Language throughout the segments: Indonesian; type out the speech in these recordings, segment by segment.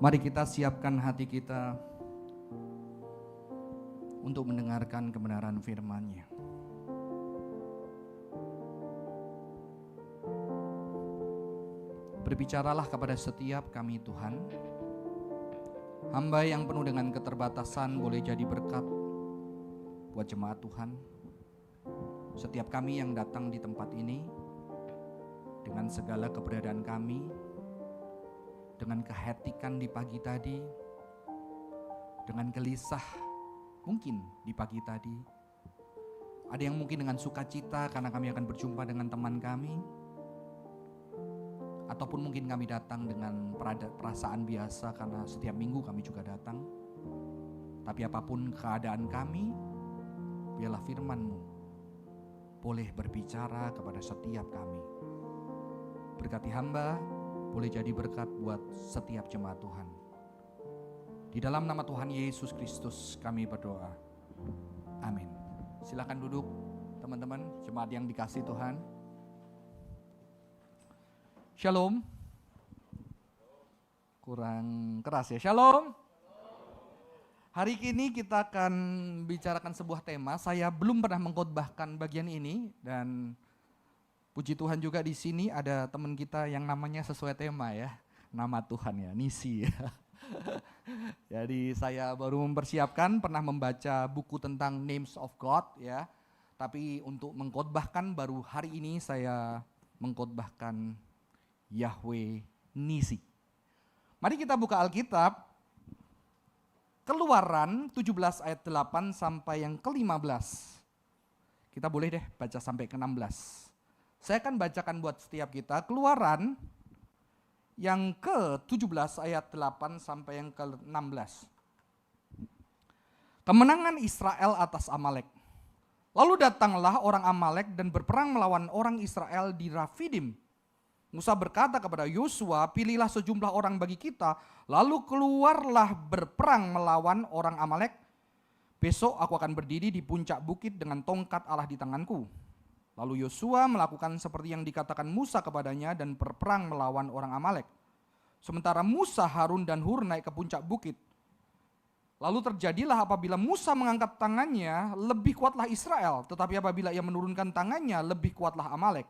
Mari kita siapkan hati kita untuk mendengarkan kebenaran firman-Nya. Berbicaralah kepada setiap kami Tuhan. Hamba yang penuh dengan keterbatasan boleh jadi berkat buat jemaat Tuhan. Setiap kami yang datang di tempat ini dengan segala keberadaan kami, dengan kehektikan di pagi tadi, dengan gelisah mungkin di pagi tadi. Ada yang mungkin dengan sukacita karena kami akan berjumpa dengan teman kami, ataupun mungkin kami datang dengan perasaan biasa karena setiap minggu kami juga datang. Tapi apapun keadaan kami, biarlah firman-Mu boleh berbicara kepada setiap kami. Berkati hamba, boleh jadi berkat buat setiap jemaat Tuhan. Di dalam nama Tuhan Yesus Kristus kami berdoa. Amin. Silakan duduk teman-teman, jemaat yang dikasihi Tuhan. Shalom. Kurang keras ya. Shalom. Hari ini kita akan bicarakan sebuah tema. Saya belum pernah mengkhotbahkan bagian ini dan puji Tuhan juga di sini ada teman kita yang namanya sesuai tema ya. Nama Tuhan ya, Nisi. Jadi saya baru mempersiapkan, pernah membaca buku tentang Names of God ya. Tapi untuk mengkhotbahkan baru hari ini saya mengkhotbahkan Yahweh Nisi. Mari kita buka Alkitab. Keluaran 17 ayat 8 sampai yang ke-15. Kita boleh deh baca sampai ke-16. Saya akan bacakan buat setiap kita. Keluaran yang ke-17 ayat 8 sampai yang ke-16. Kemenangan Israel atas Amalek. Lalu datanglah orang Amalek dan berperang melawan orang Israel di Rafidim. Musa berkata kepada Yosua, pilihlah sejumlah orang bagi kita, lalu keluarlah berperang melawan orang Amalek. Besok aku akan berdiri di puncak bukit dengan tongkat Allah di tanganku. Lalu Yosua melakukan seperti yang dikatakan Musa kepadanya dan berperang melawan orang Amalek. Sementara Musa, Harun dan Hur naik ke puncak bukit. Lalu terjadilah apabila Musa mengangkat tangannya, lebih kuatlah Israel. Tetapi apabila ia menurunkan tangannya, lebih kuatlah Amalek.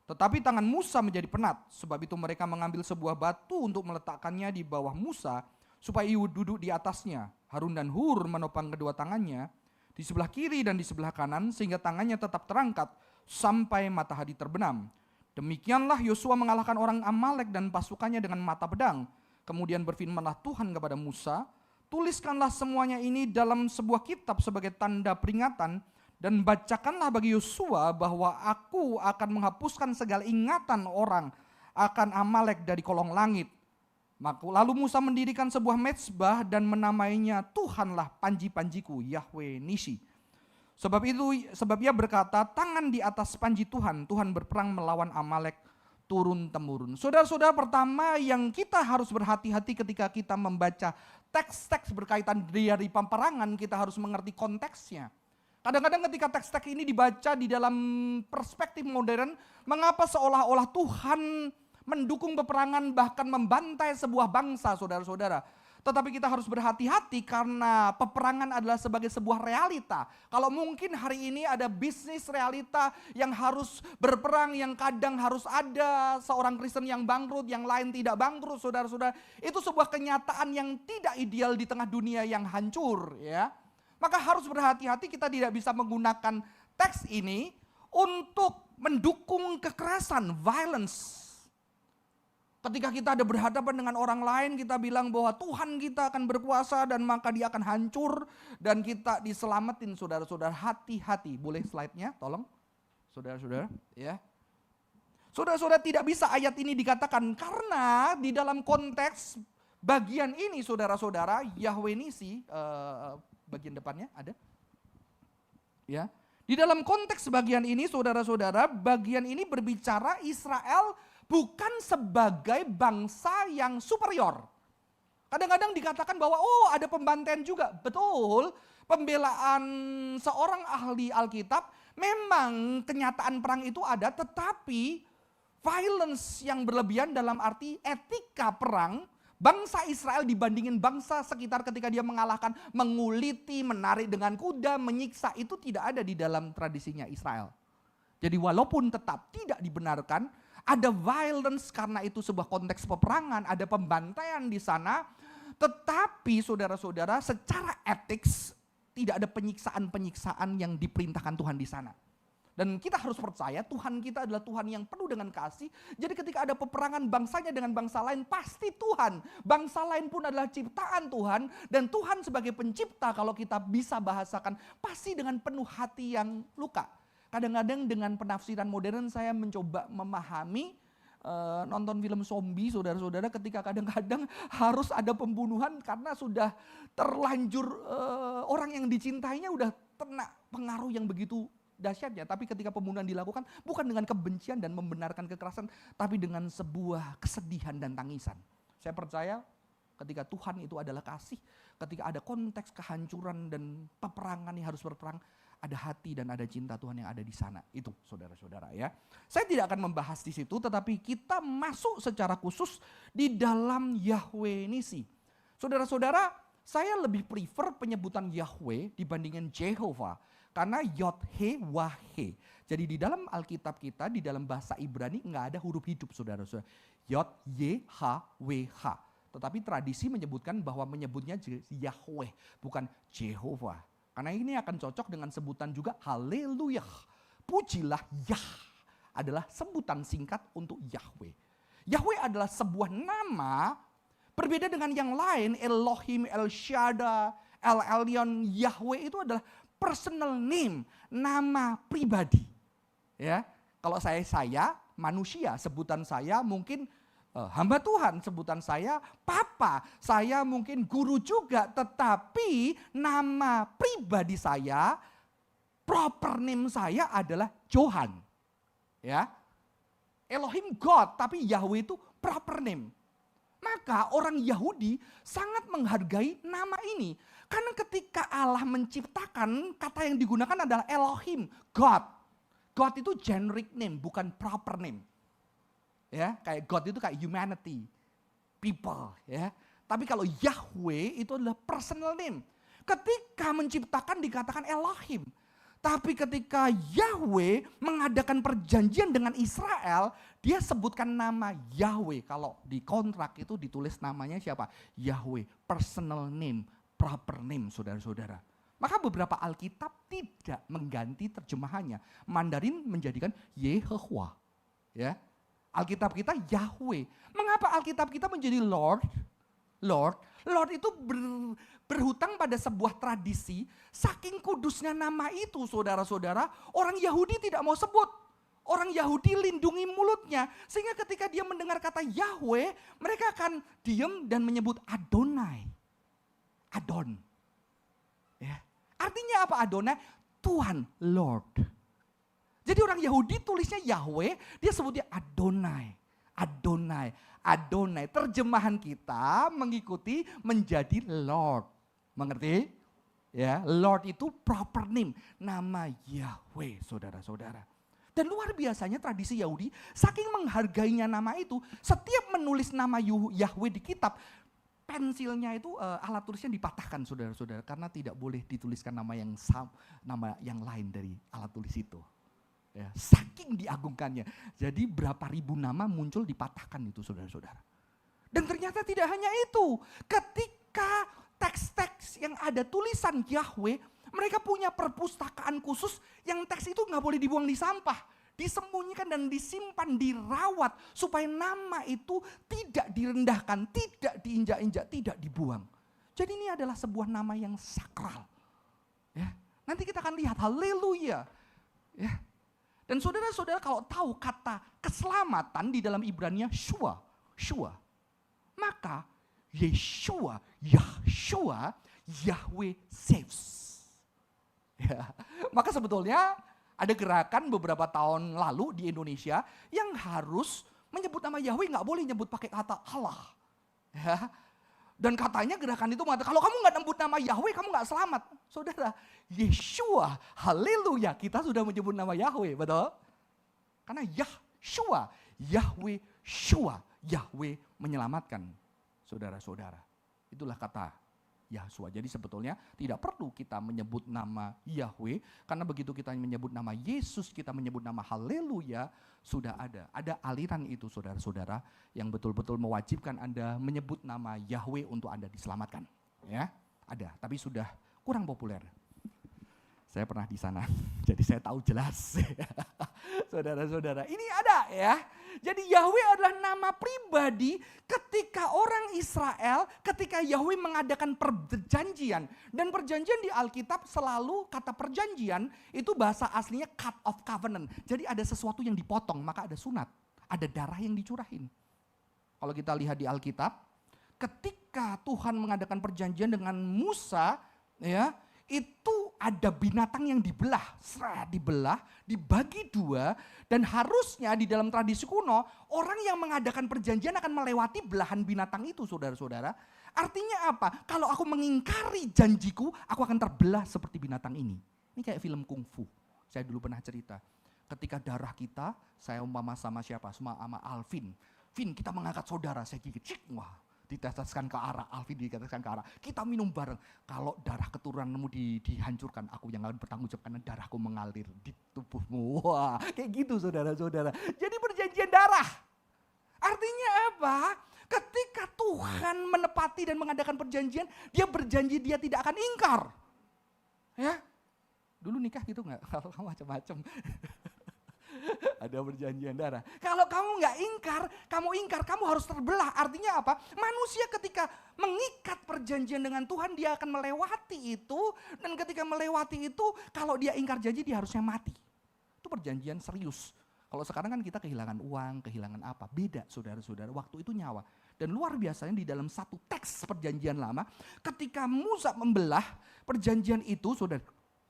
Tetapi tangan Musa menjadi penat, sebab itu mereka mengambil sebuah batu untuk meletakkannya di bawah Musa, supaya ia duduk di atasnya. Harun dan Hur menopang kedua tangannya, di sebelah kiri dan di sebelah kanan, sehingga tangannya tetap terangkat, sampai matahari terbenam. Demikianlah Yosua mengalahkan orang Amalek dan pasukannya dengan mata pedang. Kemudian berfirmanlah Tuhan kepada Musa, tuliskanlah semuanya ini dalam sebuah kitab sebagai tanda peringatan, dan bacakanlah bagi Yosua bahwa aku akan menghapuskan segala ingatan orang akan Amalek dari kolong langit. Lalu Musa mendirikan sebuah mezbah dan menamainya Tuhanlah panji-panjiku, Yahweh Nisi. Sebab ia berkata, tangan di atas panji Tuhan, Tuhan berperang melawan Amalek turun-temurun. Saudara-saudara, pertama yang kita harus berhati-hati ketika kita membaca teks-teks berkaitan dari peperangan, kita harus mengerti konteksnya. Kadang-kadang ketika teks-teks ini dibaca di dalam perspektif modern, mengapa seolah-olah Tuhan mendukung peperangan bahkan membantai sebuah bangsa, saudara-saudara. Tetapi kita harus berhati-hati karena peperangan adalah sebagai sebuah realita. Kalau mungkin hari ini ada bisnis realita yang harus berperang, yang kadang harus ada seorang Kristen yang bangkrut, yang lain tidak bangkrut, saudara-saudara. Itu sebuah kenyataan yang tidak ideal di tengah dunia yang hancur, ya. Maka harus berhati-hati, kita tidak bisa menggunakan teks ini untuk mendukung kekerasan, violence. Ketika kita ada berhadapan dengan orang lain, kita bilang bahwa Tuhan kita akan berkuasa dan maka dia akan hancur dan kita diselamatin, saudara-saudara. Hati-hati. Boleh slide-nya tolong, saudara-saudara, ya. Saudara-saudara, tidak bisa ayat ini dikatakan karena di dalam konteks bagian ini, saudara-saudara, Yahweh Nisi, bagian depannya ada. Ya. Di dalam konteks bagian ini, saudara-saudara, bagian ini berbicara Israel bukan sebagai bangsa yang superior. Kadang-kadang dikatakan bahwa ada pembantaian juga. Betul, pembelaan seorang ahli Alkitab, memang kenyataan perang itu ada, tetapi violence yang berlebihan dalam arti etika perang Bangsa Israel dibandingin bangsa sekitar ketika dia mengalahkan, menguliti, menarik dengan kuda, menyiksa, itu tidak ada di dalam tradisinya Israel. Jadi walaupun tetap tidak dibenarkan, ada violence karena itu sebuah konteks peperangan, ada pembantaian di sana, tetapi saudara-saudara secara etik tidak ada penyiksaan-penyiksaan yang diperintahkan Tuhan di sana. Dan kita harus percaya Tuhan kita adalah Tuhan yang penuh dengan kasih. Jadi ketika ada peperangan bangsanya dengan bangsa lain, pasti Tuhan. Bangsa lain pun adalah ciptaan Tuhan. Dan Tuhan sebagai pencipta, kalau kita bisa bahasakan, pasti dengan penuh hati yang luka. Kadang-kadang dengan penafsiran modern saya mencoba memahami nonton film zombie, saudara-saudara, ketika kadang-kadang harus ada pembunuhan karena sudah terlanjur orang yang dicintainya udah kena pengaruh yang begitu dahsyatnya. Tapi ketika pembunuhan dilakukan bukan dengan kebencian dan membenarkan kekerasan, tapi dengan sebuah kesedihan dan tangisan. Saya percaya ketika Tuhan itu adalah kasih, ketika ada konteks kehancuran dan peperangan yang harus berperang, ada hati dan ada cinta Tuhan yang ada di sana. Itu saudara-saudara ya. Saya tidak akan membahas di situ, tetapi kita masuk secara khusus di dalam Yahweh Nisi. Saudara-saudara, saya lebih prefer penyebutan Yahweh dibandingin Jehovah. Karena Yod-He, Wah-He. Jadi di dalam Alkitab kita, di dalam bahasa Ibrani nggak ada huruf hidup saudara-saudara. Yod, Ye, Ha, We, Ha. Tetapi tradisi menyebutkan bahwa menyebutnya Yahweh, bukan Jehovah. Karena ini akan cocok dengan sebutan juga Haleluya. Pujilah Yah adalah sebutan singkat untuk Yahweh. Yahweh adalah sebuah nama berbeda dengan yang lain. Elohim, El Shaddai, El Elyon, Yahweh itu adalah personal name, nama pribadi. Ya, kalau saya manusia, sebutan saya mungkin hamba Tuhan, sebutan saya papa, saya mungkin guru juga, tetapi nama pribadi saya, proper name saya adalah Johan. Ya, Elohim God, tapi Yahweh itu proper name. Maka orang Yahudi sangat menghargai nama ini. Karena ketika Allah menciptakan, kata yang digunakan adalah Elohim, God. God itu generic name, bukan proper name. Ya, kayak God itu kayak humanity, people, ya. Tapi kalau Yahweh itu adalah personal name. Ketika menciptakan dikatakan Elohim. Tapi ketika Yahweh mengadakan perjanjian dengan Israel, dia sebutkan nama Yahweh. Kalau di kontrak itu ditulis namanya siapa? Yahweh, personal name, proper name, saudara-saudara. Maka beberapa Alkitab tidak mengganti terjemahannya. Mandarin menjadikan Yehovah. Ya. Alkitab kita Yahweh. Mengapa Alkitab kita menjadi Lord? Lord itu berhutang pada sebuah tradisi, saking kudusnya nama itu saudara-saudara, orang Yahudi tidak mau sebut. Orang Yahudi lindungi mulutnya, sehingga ketika dia mendengar kata Yahweh, mereka akan diam dan menyebut Adonai. Adon. Ya. Artinya apa Adonai? Tuhan, Lord. Jadi orang Yahudi tulisnya Yahweh, dia sebutnya Adonai. Adonai, Adonai. Terjemahan kita mengikuti menjadi Lord. Mengerti? Ya, Lord itu proper name, nama Yahweh, saudara-saudara. Dan luar biasanya tradisi Yahudi, saking menghargainya nama itu, setiap menulis nama Yahweh di kitab, pensilnya itu alat tulisnya dipatahkan saudara-saudara. Karena tidak boleh dituliskan nama yang sama, nama yang lain dari alat tulis itu. Ya, saking diagungkannya. Jadi berapa ribu nama muncul dipatahkan itu saudara-saudara. Dan ternyata tidak hanya itu. Ketika teks-teks yang ada tulisan Yahweh, mereka punya perpustakaan khusus yang teks itu gak boleh dibuang di sampah. Disembunyikan dan disimpan, dirawat supaya nama itu tidak direndahkan, tidak diinjak-injak, tidak dibuang. Jadi ini adalah sebuah nama yang sakral. Ya, nanti kita akan lihat haleluya. Ya. Dan saudara-saudara kalau tahu kata keselamatan di dalam Ibrani Shua, maka Yeshua, Yahshua, Yahweh saves. Ya. Maka sebetulnya ada gerakan beberapa tahun lalu di Indonesia yang harus menyebut nama Yahweh, nggak boleh nyebut pakai kata Allah. Ya. Dan katanya gerakan itu mengatakan, kalau kamu nggak nyebut nama Yahweh, kamu nggak selamat. Saudara, Yeshua, haleluya, kita sudah menyebut nama Yahweh, betul? Karena Yahshua, Yahweh Shua, Yahweh menyelamatkan. saudara-saudara. Itulah kata Yahshua. Jadi sebetulnya tidak perlu kita menyebut nama Yahweh, karena begitu kita menyebut nama Yesus, kita menyebut nama Haleluya, sudah ada. Ada aliran itu saudara-saudara yang betul-betul mewajibkan Anda menyebut nama Yahweh untuk Anda diselamatkan. Ya, ada, tapi sudah kurang populer. Saya pernah di sana, jadi saya tahu jelas. Saudara-saudara, ini ada ya. Jadi Yahweh adalah nama pribadi ketika orang Israel, ketika Yahweh mengadakan perjanjian. Dan perjanjian di Alkitab selalu kata perjanjian itu bahasa aslinya cut of covenant. Jadi ada sesuatu yang dipotong, maka ada sunat. Ada darah yang dicurahin. Kalau kita lihat di Alkitab, ketika Tuhan mengadakan perjanjian dengan Musa, ya, itu ada binatang yang dibelah, dibagi dua, dan harusnya di dalam tradisi kuno, orang yang mengadakan perjanjian akan melewati belahan binatang itu, saudara-saudara. Artinya apa? Kalau aku mengingkari janjiku, aku akan terbelah seperti binatang ini. Ini kayak film kungfu, saya dulu pernah cerita. Ketika darah kita, saya umpama sama siapa? Sama Alvin. Vin, kita mengangkat saudara, saya gigit, wah. Diteteskan ke arah, Alvin diteteskan ke arah. Kita minum bareng. Kalau darah keturunanmu dihancurkan, aku yang akan bertanggung jawab karena darahku mengalir di tubuhmu. Wah, kayak gitu saudara-saudara. Jadi perjanjian darah. Artinya apa? Ketika Tuhan menepati dan mengadakan perjanjian, dia berjanji dia tidak akan ingkar. Ya, dulu nikah gitu nggak? Kalau kamu macam-macam. Ada perjanjian darah. Kalau kamu nggak ingkar, kamu harus terbelah. Artinya apa? Manusia ketika mengikat perjanjian dengan Tuhan, dia akan melewati itu. Dan ketika melewati itu, kalau dia ingkar janji, dia harusnya mati. Itu perjanjian serius. Kalau sekarang kan kita kehilangan uang, kehilangan apa. Beda saudara-saudara, waktu itu nyawa. Dan luar biasanya di dalam satu teks perjanjian lama, ketika Musa membelah perjanjian itu, saudara,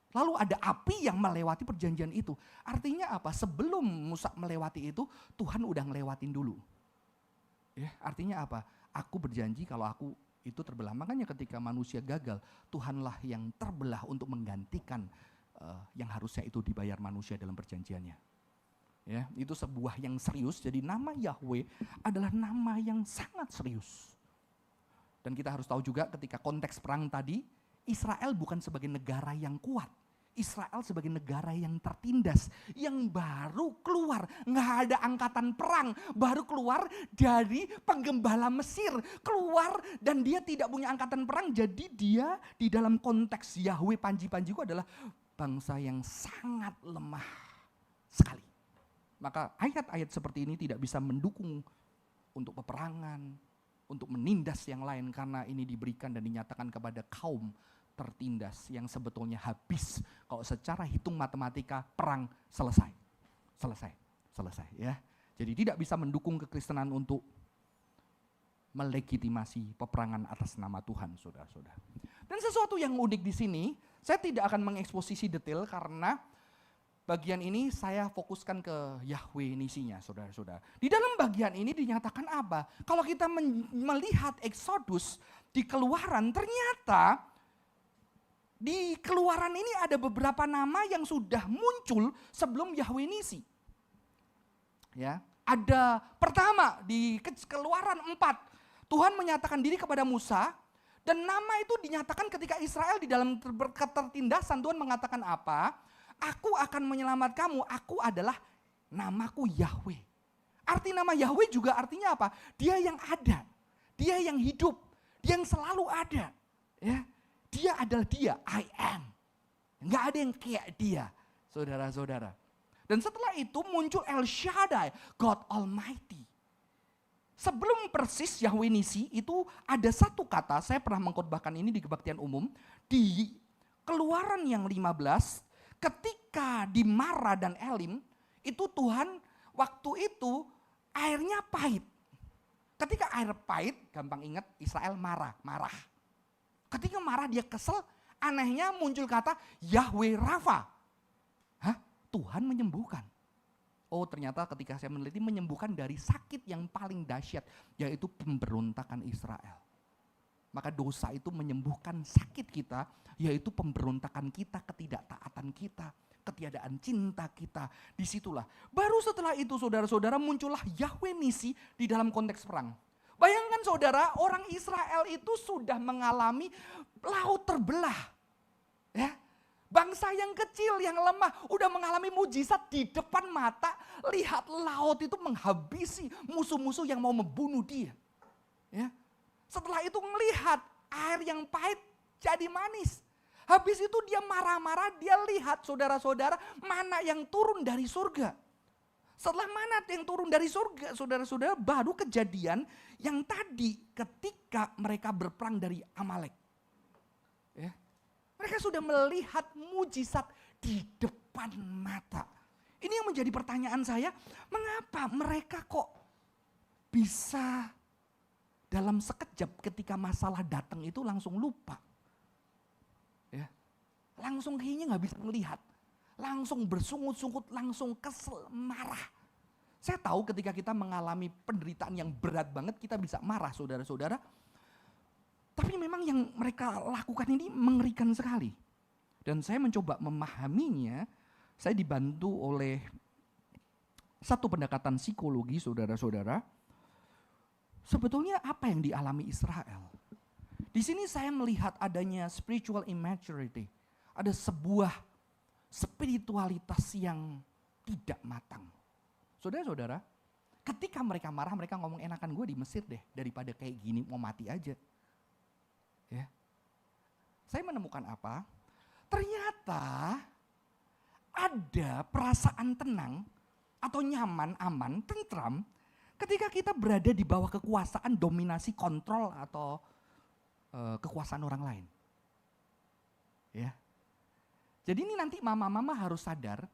lalu ada api yang melewati perjanjian itu. Artinya apa? Sebelum Musa melewati itu, Tuhan udah ngelewatin dulu. Ya, artinya apa? Aku berjanji kalau aku itu terbelah. Makanya ketika manusia gagal, Tuhanlah yang terbelah untuk menggantikan yang harusnya itu dibayar manusia dalam perjanjiannya. Ya, itu sebuah yang serius. Jadi nama Yahweh adalah nama yang sangat serius. Dan kita harus tahu juga ketika konteks perang tadi, Israel bukan sebagai negara yang kuat. Israel sebagai negara yang tertindas, yang baru keluar, nggak ada angkatan perang, baru keluar dari penggembala Mesir, keluar dan dia tidak punya angkatan perang, jadi dia di dalam konteks Yahweh panji-panjiku adalah bangsa yang sangat lemah sekali. Maka ayat-ayat seperti ini tidak bisa mendukung untuk peperangan, untuk menindas yang lain, karena ini diberikan dan dinyatakan kepada kaum tertindas yang sebetulnya habis. Kalau secara hitung matematika perang selesai ya. Jadi tidak bisa mendukung kekristenan untuk melegitimasi peperangan atas nama Tuhan, saudara-saudara. Dan sesuatu yang unik di sini, saya tidak akan mengeksposisi detail karena bagian ini saya fokuskan ke Yahweh Nisinya, saudara-saudara. Di dalam bagian ini dinyatakan apa? Kalau kita melihat Exodus di Keluaran, ternyata di Keluaran ini ada beberapa nama yang sudah muncul sebelum Yahweh Nisi. Ya, ada pertama di Keluaran 4, Tuhan menyatakan diri kepada Musa, dan nama itu dinyatakan ketika Israel di dalam ketertindasan. Tuhan mengatakan apa? Aku akan menyelamat kamu, aku adalah namaku Yahweh. Arti nama Yahweh juga artinya apa? Dia yang ada, dia yang hidup, dia yang selalu ada. Ya. Dia adalah dia, I am. Nggak ada yang kayak dia, saudara-saudara. Dan setelah itu muncul El Shaddai, God Almighty. Sebelum persis Yahweh Nisi itu ada satu kata, saya pernah mengkhotbahkan ini di kebaktian umum. Di Keluaran yang 15, ketika di Mara dan Elim, itu Tuhan waktu itu airnya pahit. Ketika air pahit, gampang ingat Israel marah. Ketika marah dia kesel, anehnya muncul kata Yahweh Rafa. Hah? Tuhan menyembuhkan. Oh ternyata ketika saya meneliti menyembuhkan dari sakit yang paling dahsyat, yaitu pemberontakan Israel. Maka dosa itu menyembuhkan sakit kita, yaitu pemberontakan kita, ketidaktaatan kita, ketiadaan cinta kita. Disitulah. Baru setelah itu saudara-saudara muncullah Yahweh Nisi di dalam konteks perang. Bayangkan saudara, orang Israel itu sudah mengalami laut terbelah. Ya, bangsa yang kecil, yang lemah, udah mengalami mujizat di depan mata. Lihat laut itu menghabisi musuh-musuh yang mau membunuh dia. Ya. Setelah itu melihat air yang pahit jadi manis. Habis itu dia marah-marah, dia lihat saudara-saudara mana yang turun dari surga. Setelah mana yang turun dari surga, saudara-saudara, baru kejadian yang tadi ketika mereka berperang dari Amalek. Ya. Mereka sudah melihat mujizat di depan mata. Ini yang menjadi pertanyaan saya, mengapa mereka kok bisa dalam sekejap ketika masalah datang itu langsung lupa. Ya. Langsung kayaknya gak bisa melihat. Langsung bersungut-sungut, langsung kesel, marah. Saya tahu ketika kita mengalami penderitaan yang berat banget, kita bisa marah saudara-saudara. Tapi memang yang mereka lakukan ini mengerikan sekali. Dan saya mencoba memahaminya, saya dibantu oleh satu pendekatan psikologi saudara-saudara. Sebetulnya apa yang dialami Israel? Di sini saya melihat adanya spiritual immaturity. Ada sebuah spiritualitas yang tidak matang. Saudara-saudara, ketika mereka marah, mereka ngomong enakan gue di Mesir deh, daripada kayak gini mau mati aja. Ya. Saya menemukan apa? Ternyata ada perasaan tenang atau nyaman, aman, tentram ketika kita berada di bawah kekuasaan, dominasi, kontrol atau kekuasaan orang lain. Ya. Jadi ini nanti mama-mama harus sadar,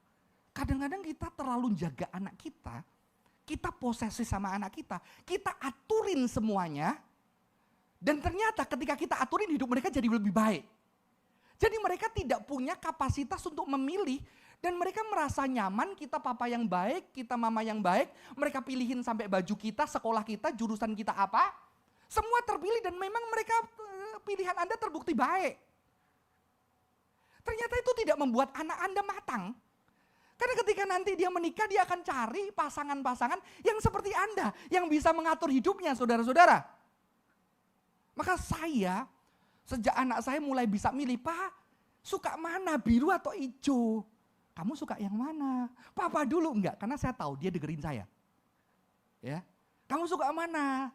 kadang-kadang kita terlalu jaga anak kita posesif sama anak kita aturin semuanya, dan ternyata ketika kita aturin hidup mereka jadi lebih baik. Jadi mereka tidak punya kapasitas untuk memilih, dan mereka merasa nyaman kita papa yang baik, kita mama yang baik, mereka pilihin sampai baju kita, sekolah kita, jurusan kita apa, semua terpilih dan memang mereka pilihan Anda terbukti baik. Ternyata itu tidak membuat anak Anda matang. Karena ketika nanti dia menikah, dia akan cari pasangan-pasangan yang seperti Anda, yang bisa mengatur hidupnya, saudara-saudara. Maka saya, sejak anak saya mulai bisa milih, Pak, suka mana, biru atau hijau? Kamu suka yang mana? Papa dulu, enggak, karena saya tahu dia dengerin saya. Ya, kamu suka mana?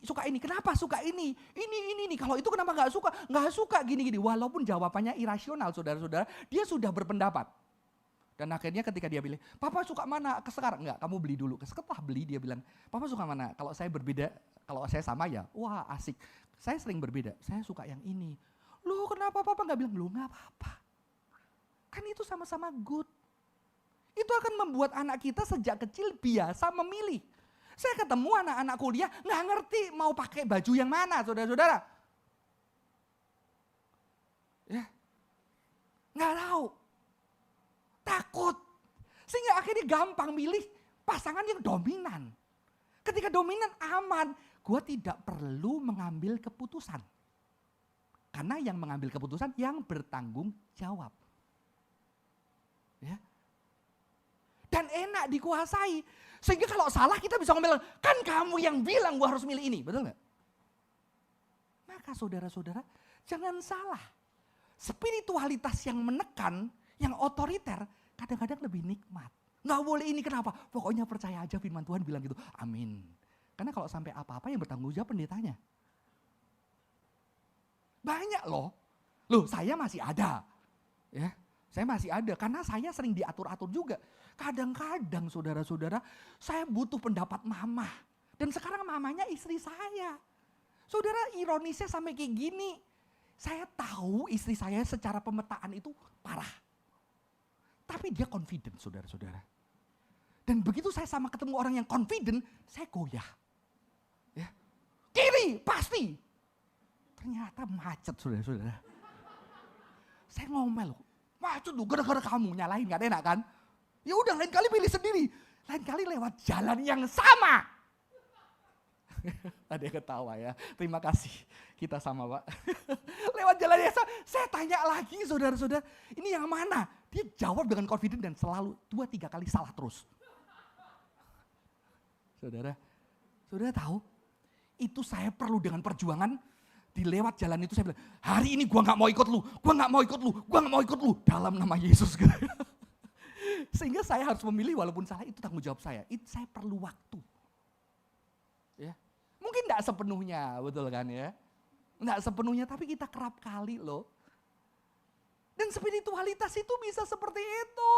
Suka ini, kenapa suka ini? Ini, kalau itu kenapa gak suka? Gak suka gini-gini, walaupun jawabannya irasional saudara-saudara, dia sudah berpendapat. Dan akhirnya ketika dia bilang, Papa suka mana? Sekarang enggak, kamu beli dulu. Setelah beli dia bilang, Papa suka mana? Kalau saya berbeda, kalau saya sama ya, wah asik. Saya sering berbeda, saya suka yang ini. Loh kenapa Papa gak bilang, loh gak apa-apa. Kan itu sama-sama good. Itu akan membuat anak kita sejak kecil biasa memilih. Saya ketemu anak-anak kuliah nggak ngerti mau pakai baju yang mana, saudara-saudara. Ya, nggak tahu, takut, sehingga akhirnya gampang milih pasangan yang dominan. Ketika dominan aman, gue tidak perlu mengambil keputusan, karena yang mengambil keputusan yang bertanggung jawab. Ya. Dan enak dikuasai. Sehingga kalau salah kita bisa ngomel, kan kamu yang bilang gua harus milih ini, betul gak? Maka saudara-saudara, jangan salah. Spiritualitas yang menekan, yang otoriter, kadang-kadang lebih nikmat. Gak boleh ini, kenapa? Pokoknya percaya aja firman Tuhan bilang gitu, amin. Karena kalau sampai apa-apa yang bertanggung jawab pendetanya. Banyak loh saya masih ada. Ya. Saya masih ada karena saya sering diatur-atur juga. Kadang-kadang saudara-saudara, saya butuh pendapat mama. Dan sekarang mamanya istri saya. Saudara, ironisnya sampai kayak gini. Saya tahu istri saya secara pemetaan itu parah. Tapi dia confident saudara-saudara. Dan begitu saya sama ketemu orang yang confident, saya goyah. Ya. Kiri, pasti. Ternyata macet saudara-saudara. Saya ngomel loh. Macet tuh gara-gara kamu nyalahin, gak enak kan? Ya udah lain kali pilih sendiri. Lain kali lewat jalan yang sama. Ada yang ketawa ya. Terima kasih. Kita sama Pak. Lewat jalan yang sama. Saya tanya lagi saudara-saudara. Ini yang mana? Dia jawab dengan confident dan selalu 2-3 kali salah terus. Saudara. Saudara tahu, itu saya perlu dengan perjuangan. Di lewat jalan itu saya bilang, hari ini gue gak mau ikut lu, gue gak mau ikut lu, gue gak mau ikut lu. Dalam nama Yesus. Sehingga saya harus memilih walaupun salah, itu tanggung jawab saya. Saya perlu waktu. Ya. Mungkin gak sepenuhnya, betul kan ya. Gak sepenuhnya, tapi kita kerap kali loh. Dan spiritualitas itu bisa seperti itu.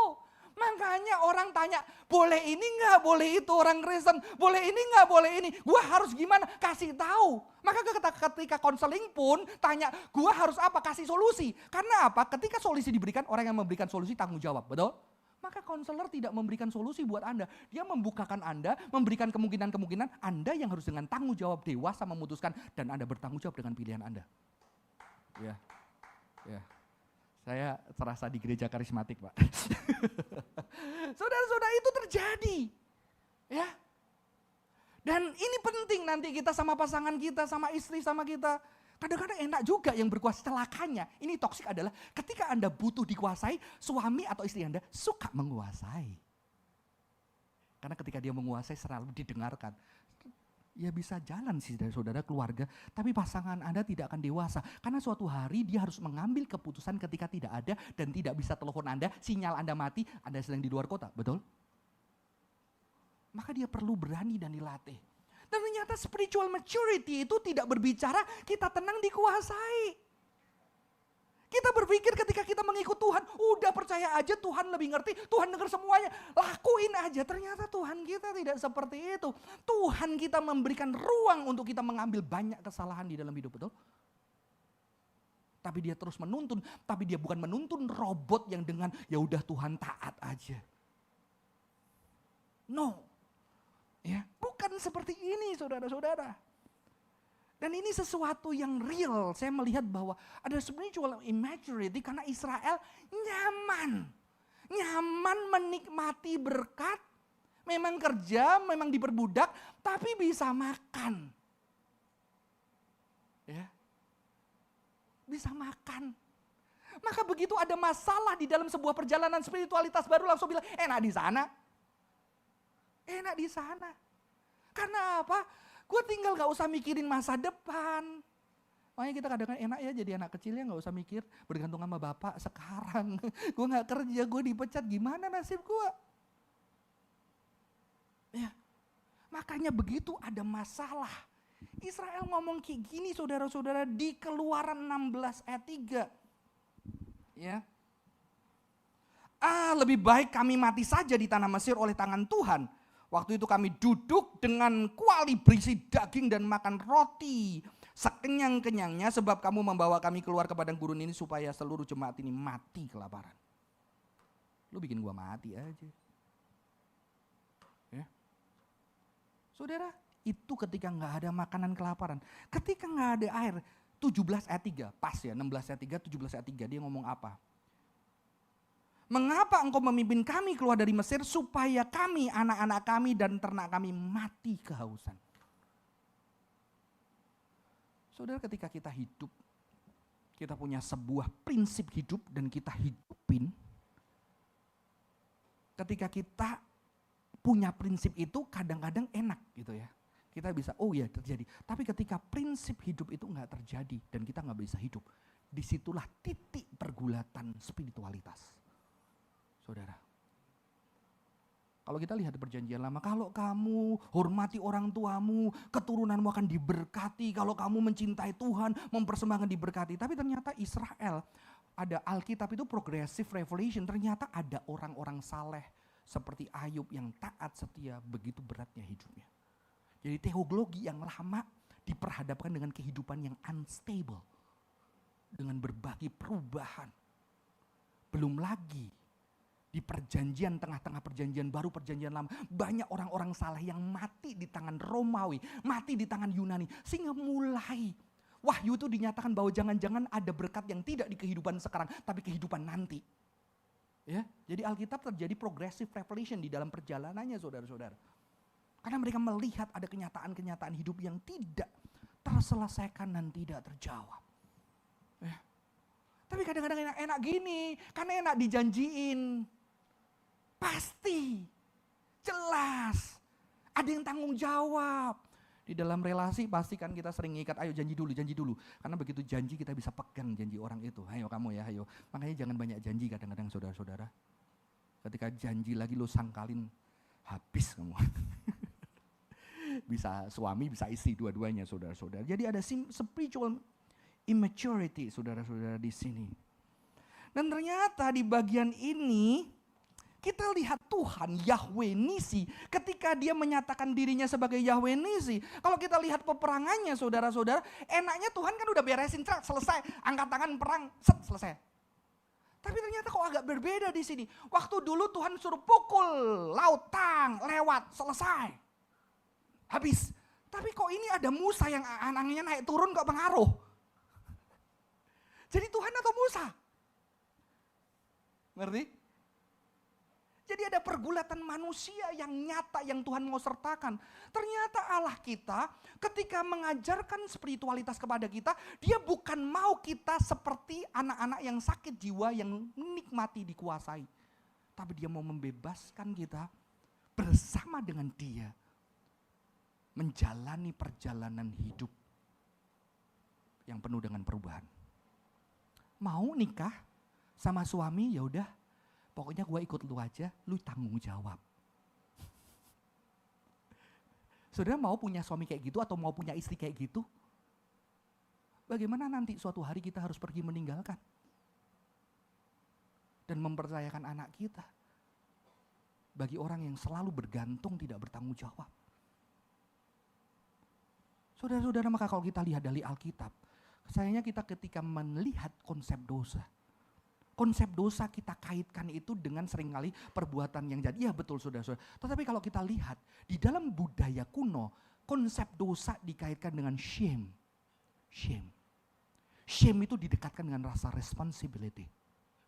Makanya orang tanya, boleh ini enggak, boleh itu orang Kristen, boleh ini enggak, boleh ini. Gua harus gimana? Kasih tahu. Maka ketika konseling pun tanya, gua harus apa? Kasih solusi. Karena apa? Ketika solusi diberikan, orang yang memberikan solusi tanggung jawab, betul? Maka konselor tidak memberikan solusi buat Anda. Dia membukakan Anda, memberikan kemungkinan-kemungkinan, Anda yang harus dengan tanggung jawab dewasa memutuskan, dan Anda bertanggung jawab dengan pilihan Anda. Ya, ya. Saya terasa di gereja karismatik, Pak. Saudara-saudara, itu terjadi. Ya. Dan ini penting nanti kita sama pasangan kita, sama istri sama kita. Kadang-kadang enak juga yang berkuasa. Celakanya, ini toksik adalah ketika Anda butuh dikuasai, suami atau istri Anda suka menguasai. Karena ketika dia menguasai selalu didengarkan. Ya bisa jalan sih saudara keluarga, tapi pasangan Anda tidak akan dewasa. Karena suatu hari dia harus mengambil keputusan ketika tidak ada dan tidak bisa telepon Anda, sinyal Anda mati, Anda sedang di luar kota, betul? Maka dia perlu berani dan dilatih. Dan ternyata spiritual maturity itu tidak berbicara kita tenang dikuasai. Kita berpikir ketika kita mengikut Tuhan, udah percaya aja Tuhan lebih ngerti, Tuhan dengar semuanya, lakuin aja. Ternyata Tuhan kita tidak seperti itu. Tuhan kita memberikan ruang untuk kita mengambil banyak kesalahan di dalam hidup, betul? Tapi dia terus menuntun, tapi dia bukan menuntun robot yang dengan ya udah Tuhan taat aja. No. Ya, bukan seperti ini saudara-saudara. Dan ini sesuatu yang real. Saya melihat bahwa ada spiritual immaturity karena Israel nyaman. Nyaman menikmati berkat. Memang kerja, memang diperbudak, tapi bisa makan. Ya. Bisa makan. Maka begitu ada masalah di dalam sebuah perjalanan spiritualitas baru langsung bilang, enak di sana. Enak di sana. Karena apa? Gue tinggal gak usah mikirin masa depan. Makanya kita kadang-kadang enak ya jadi anak kecil ya gak usah mikir bergantung sama bapak sekarang. Gue gak kerja, gue dipecat, gimana nasib gue? Ya, makanya begitu ada masalah. Israel ngomong kayak gini saudara-saudara di Keluaran 16 ayat 3. Ya. Lebih baik kami mati saja di tanah Mesir oleh tangan Tuhan. Waktu itu kami duduk dengan kuali berisi daging dan makan roti sekenyang-kenyangnya sebab kamu membawa kami keluar ke padang gurun ini supaya seluruh jemaat ini mati kelaparan. Lu bikin gua mati aja. Ya. Saudara, itu ketika nggak ada makanan kelaparan. Ketika nggak ada air, 17 ayat 3, pas ya 16 ayat 3, 17 ayat 3 dia ngomong apa? Mengapa engkau memimpin kami keluar dari Mesir supaya kami, anak-anak kami dan ternak kami mati kehausan. Saudara, ketika kita hidup, kita punya sebuah prinsip hidup dan kita hidupin. Ketika kita punya prinsip itu kadang-kadang enak gitu ya. Kita bisa, oh ya terjadi. Tapi ketika prinsip hidup itu enggak terjadi dan kita enggak bisa hidup. Disitulah titik pergulatan spiritualitas. Saudara, kalau kita lihat di perjanjian lama, kalau kamu hormati orang tuamu, keturunanmu akan diberkati. Kalau kamu mencintai Tuhan, mempersembahkan diberkati. Tapi ternyata Israel, ada Alkitab itu progressive revelation. Ternyata ada orang-orang saleh seperti Ayub yang taat setia, begitu beratnya hidupnya. Jadi teologi yang lama diperhadapkan dengan kehidupan yang unstable. Dengan berbagai perubahan. Belum lagi di perjanjian tengah-tengah perjanjian baru, perjanjian lama, banyak orang-orang saleh yang mati di tangan Romawi, mati di tangan Yunani, sehingga mulai wahyu itu dinyatakan bahwa jangan-jangan ada berkat yang tidak di kehidupan sekarang, tapi kehidupan nanti. Ya, jadi Alkitab terjadi progressive revelation di dalam perjalanannya, saudara-saudara. Karena mereka melihat ada kenyataan-kenyataan hidup yang tidak terselesaikan dan tidak terjawab. Ya. Tapi kadang-kadang enak gini, karena enak dijanjiin. Pasti, jelas, ada yang tanggung jawab. Di dalam relasi pasti kan kita sering ngikat, ayo janji dulu. Karena begitu janji kita bisa pegang janji orang itu. Ayo kamu ya, ayo. Makanya jangan banyak janji kadang-kadang saudara-saudara. Ketika janji lagi lo sangkalin, habis kamu. Bisa suami, bisa istri, dua-duanya saudara-saudara. Jadi ada spiritual immaturity saudara-saudara di sini. Dan ternyata di bagian ini, kita lihat Tuhan Yahweh Nisi ketika dia menyatakan dirinya sebagai Yahweh Nisi. Kalau kita lihat peperangannya saudara-saudara, enaknya Tuhan kan udah beresin, selesai, angkat tangan perang, selesai. Tapi ternyata kok agak berbeda di sini. Waktu dulu Tuhan suruh pukul, laut, lewat, selesai. Habis. Tapi kok ini ada Musa yang anaknya naik turun kok pengaruh. Jadi Tuhan atau Musa? Ngerti? Jadi ada pergulatan manusia yang nyata yang Tuhan mau sertakan. Ternyata Allah kita ketika mengajarkan spiritualitas kepada kita, dia bukan mau kita seperti anak-anak yang sakit jiwa yang menikmati dikuasai. Tapi dia mau membebaskan kita bersama dengan dia. Menjalani perjalanan hidup yang penuh dengan perubahan. Mau nikah sama suami, ya udah. Pokoknya gue ikut lu aja, lu tanggung jawab. Saudara mau punya suami kayak gitu atau mau punya istri kayak gitu? Bagaimana nanti suatu hari kita harus pergi meninggalkan? Dan mempercayakan anak kita bagi orang yang selalu bergantung tidak bertanggung jawab. Saudara-saudara, maka kalau kita lihat dari Alkitab, sayangnya kita ketika melihat konsep dosa kita kaitkan itu dengan seringkali perbuatan yang jadi. Ya betul saudara-saudara. Tetapi kalau kita lihat di dalam budaya kuno, konsep dosa dikaitkan dengan shame. Shame itu didekatkan dengan rasa responsibility.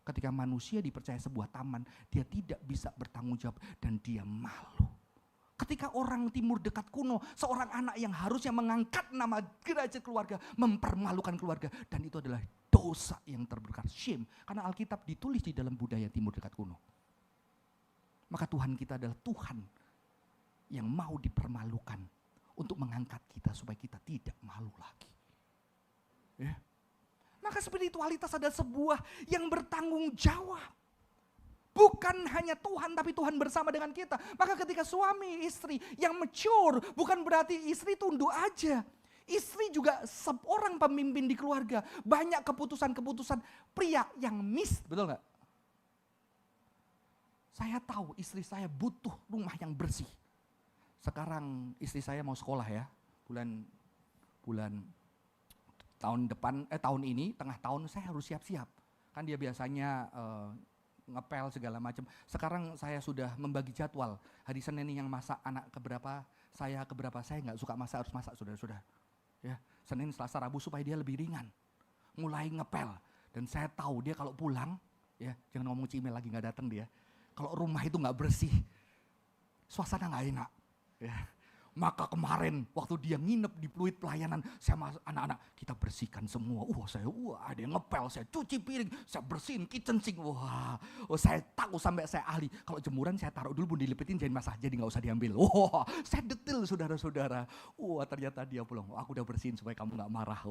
Ketika manusia dipercaya sebuah taman, dia tidak bisa bertanggung jawab dan dia malu. Ketika orang timur dekat kuno, seorang anak yang harusnya mengangkat nama derajat keluarga, mempermalukan keluarga. Dan itu adalah dosa yang terberkat, shame. Karena Alkitab ditulis di dalam budaya timur dekat kuno. Maka Tuhan kita adalah Tuhan yang mau dipermalukan untuk mengangkat kita supaya kita tidak malu lagi. Ya. Maka spiritualitas adalah sebuah yang bertanggung jawab. Bukan hanya Tuhan, tapi Tuhan bersama dengan kita. Maka ketika suami istri yang mature, bukan berarti istri tunduk aja. Istri juga seorang pemimpin di keluarga. Banyak keputusan-keputusan pria yang miss, betul gak? Saya tahu istri saya butuh rumah yang bersih. Sekarang istri saya mau sekolah ya, bulan tahun ini, tengah tahun saya harus siap-siap. Kan dia biasanya ngepel segala macam. Sekarang saya sudah membagi jadwal. Hari Senin yang masak anak keberapa, saya nggak suka masak, harus masak saudara-saudara. Ya, Senin, Selasa, Rabu supaya dia lebih ringan. Mulai ngepel. Dan saya tahu dia kalau pulang, ya jangan ngomong Cimel lagi nggak datang dia. Kalau rumah itu nggak bersih, suasana nggak enak. Ya. Maka kemarin waktu dia nginep di Pluit pelayanan, saya anak-anak kita bersihkan semua. Ada yang ngepel, saya cuci piring, saya bersihin kitchen sink. Saya tahu sampai saya ahli. Kalau jemuran saya taruh dulu, bun dilipetin jangan masalah, jadi nggak usah diambil. Saya detail saudara-saudara. Ternyata dia pulang, aku udah bersihin supaya kamu nggak marah.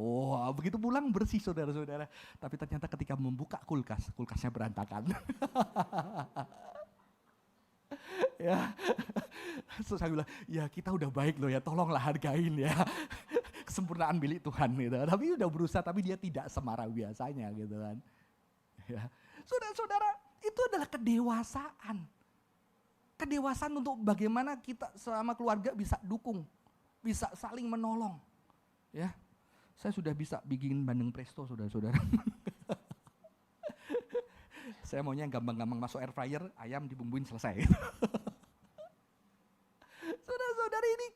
Begitu pulang bersih saudara-saudara. Tapi ternyata ketika membuka kulkasnya berantakan. Ya, terus saya bilang, ya kita udah baik loh ya, tolonglah hargain ya. Kesempurnaan milik Tuhan gitu. Tapi udah berusaha, tapi dia tidak semarah biasanya gitu kan. Ya. Saudara-saudara, itu adalah kedewasaan. Kedewasaan untuk bagaimana kita selama keluarga bisa dukung, bisa saling menolong. Ya, saya sudah bisa bikin bandeng presto saudara-saudara. Saya maunya gampang-gampang masuk air fryer, ayam dibumbuin selesai. Saudara-saudara, ini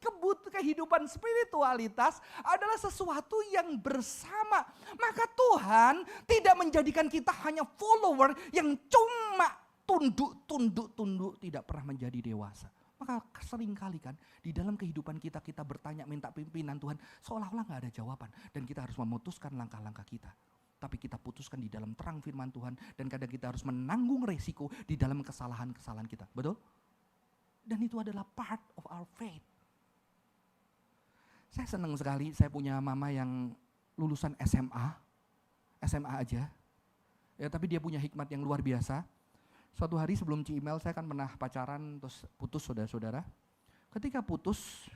kehidupan spiritualitas adalah sesuatu yang bersama. Maka Tuhan tidak menjadikan kita hanya follower yang cuma tunduk, tidak pernah menjadi dewasa. Maka seringkali kan di dalam kehidupan kita bertanya minta pimpinan Tuhan, seolah-olah gak ada jawaban. Dan kita harus memutuskan langkah-langkah kita. Tapi kita putuskan di dalam terang firman Tuhan. Dan kadang kita harus menanggung resiko di dalam kesalahan-kesalahan kita. Betul? Dan itu adalah part of our faith. Saya senang sekali saya punya mama yang lulusan SMA aja. Ya, tapi dia punya hikmat yang luar biasa. Suatu hari sebelum Cimel saya kan pernah pacaran terus putus saudara-saudara. Ketika putus,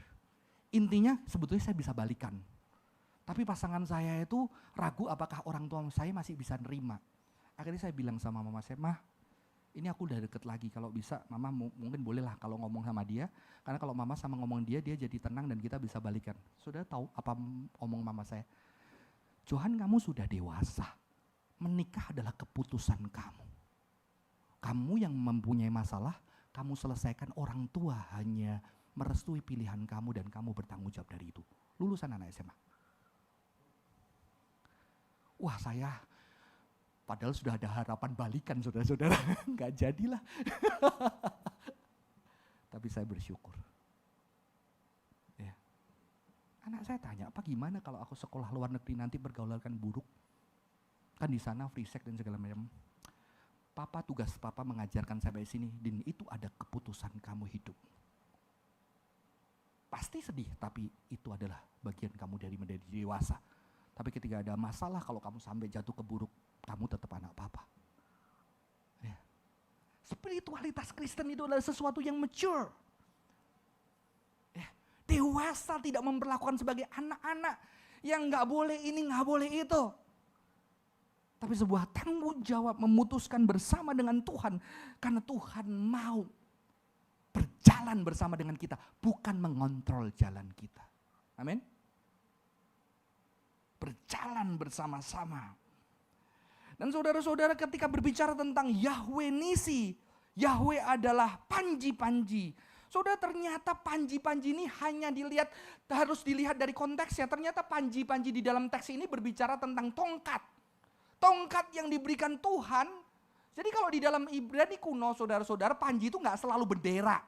intinya sebetulnya saya bisa balikan. Tapi pasangan saya itu ragu apakah orang tua saya masih bisa nerima. Akhirnya saya bilang sama mama saya, "Mah, ini aku udah deket lagi, kalau bisa mama mungkin bolehlah kalau ngomong sama dia. Karena kalau mama sama ngomong dia jadi tenang dan kita bisa balikan." Saudara tahu apa omong mama saya? "Johan, kamu sudah dewasa. Menikah adalah keputusan kamu. Kamu yang mempunyai masalah, kamu selesaikan, orang tua hanya merestui pilihan kamu dan kamu bertanggung jawab dari itu." Lulusan anak SMA. Wah, saya padahal sudah ada harapan balikan saudara-saudara, nggak jadilah. Tapi saya bersyukur. Ya. Anak saya tanya, "Apa gimana kalau aku sekolah luar negeri nanti pergaulan buruk? Kan di sana free sex dan segala macam." "Papa, tugas papa mengajarkan sampai sini, dan itu ada keputusan kamu hidup. Pasti sedih, tapi itu adalah bagian kamu dari menjadi dewasa. Tapi ketika ada masalah, kalau kamu sampai jatuh ke buruk, kamu tetap anak papa." Ya. Spiritualitas Kristen itu adalah sesuatu yang mature. Ya. Dewasa, tidak memperlakukan sebagai anak-anak yang nggak boleh ini, nggak boleh itu. Tapi sebuah tanggung jawab memutuskan bersama dengan Tuhan. Karena Tuhan mau berjalan bersama dengan kita, bukan mengontrol jalan kita. Amin. Berjalan bersama-sama. Dan saudara-saudara, ketika berbicara tentang Yahweh Nisi, Yahweh adalah panji-panji. Saudara, ternyata panji-panji ini harus dilihat dari konteksnya. Ternyata panji-panji di dalam teks ini berbicara tentang tongkat. Tongkat yang diberikan Tuhan. Jadi kalau di dalam Ibrani kuno, saudara-saudara, panji itu nggak selalu bendera.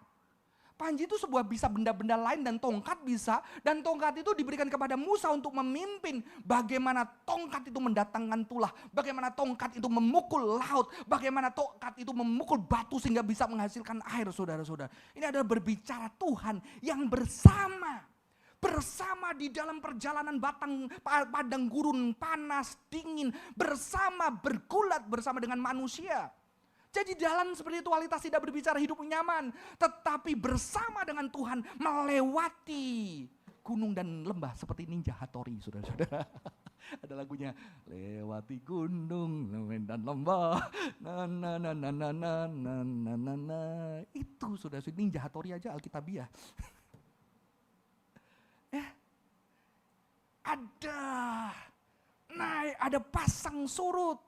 Panji itu sebuah bisa benda-benda lain, dan tongkat bisa. Dan tongkat itu diberikan kepada Musa untuk memimpin bagaimana tongkat itu mendatangkan tulah. Bagaimana tongkat itu memukul laut. Bagaimana tongkat itu memukul batu sehingga bisa menghasilkan air, saudara-saudara. Ini adalah berbicara Tuhan yang bersama di dalam perjalanan padang gurun, panas, dingin, bersama, bergulat bersama dengan manusia. Jadi dalam spiritualitas tidak berbicara hidup nyaman, tetapi bersama dengan Tuhan melewati gunung dan lembah seperti Ninja Hattori, saudara-saudara. Ada lagunya, lewati gunung dan lembah, na na na na na na na na na na. Itu saudara-saudara, Ninja Hattori aja Alkitabiah. Ada pasang surut.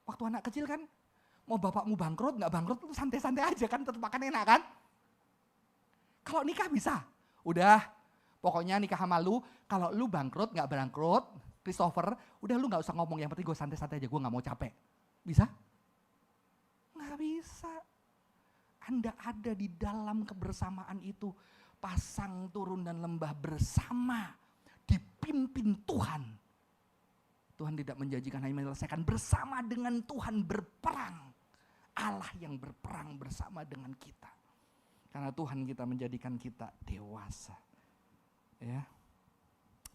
Waktu anak kecil kan, mau bapakmu bangkrut, nggak bangkrut, itu santai-santai aja kan, tetap makan enak kan. Kalau nikah bisa, udah pokoknya nikah sama lu, kalau lu bangkrut, nggak bangkrut, Christopher, udah lu nggak usah ngomong, yang penting gue santai-santai aja, gue nggak mau capek. Bisa? Nggak bisa. Anda ada di dalam kebersamaan itu, pasang turun dan lembah bersama, dipimpin Tuhan. Tuhan tidak menjanjikan hanya menyelesaikan, bersama dengan Tuhan berperang. Allah yang berperang bersama dengan kita. Karena Tuhan kita menjadikan kita dewasa. Ya.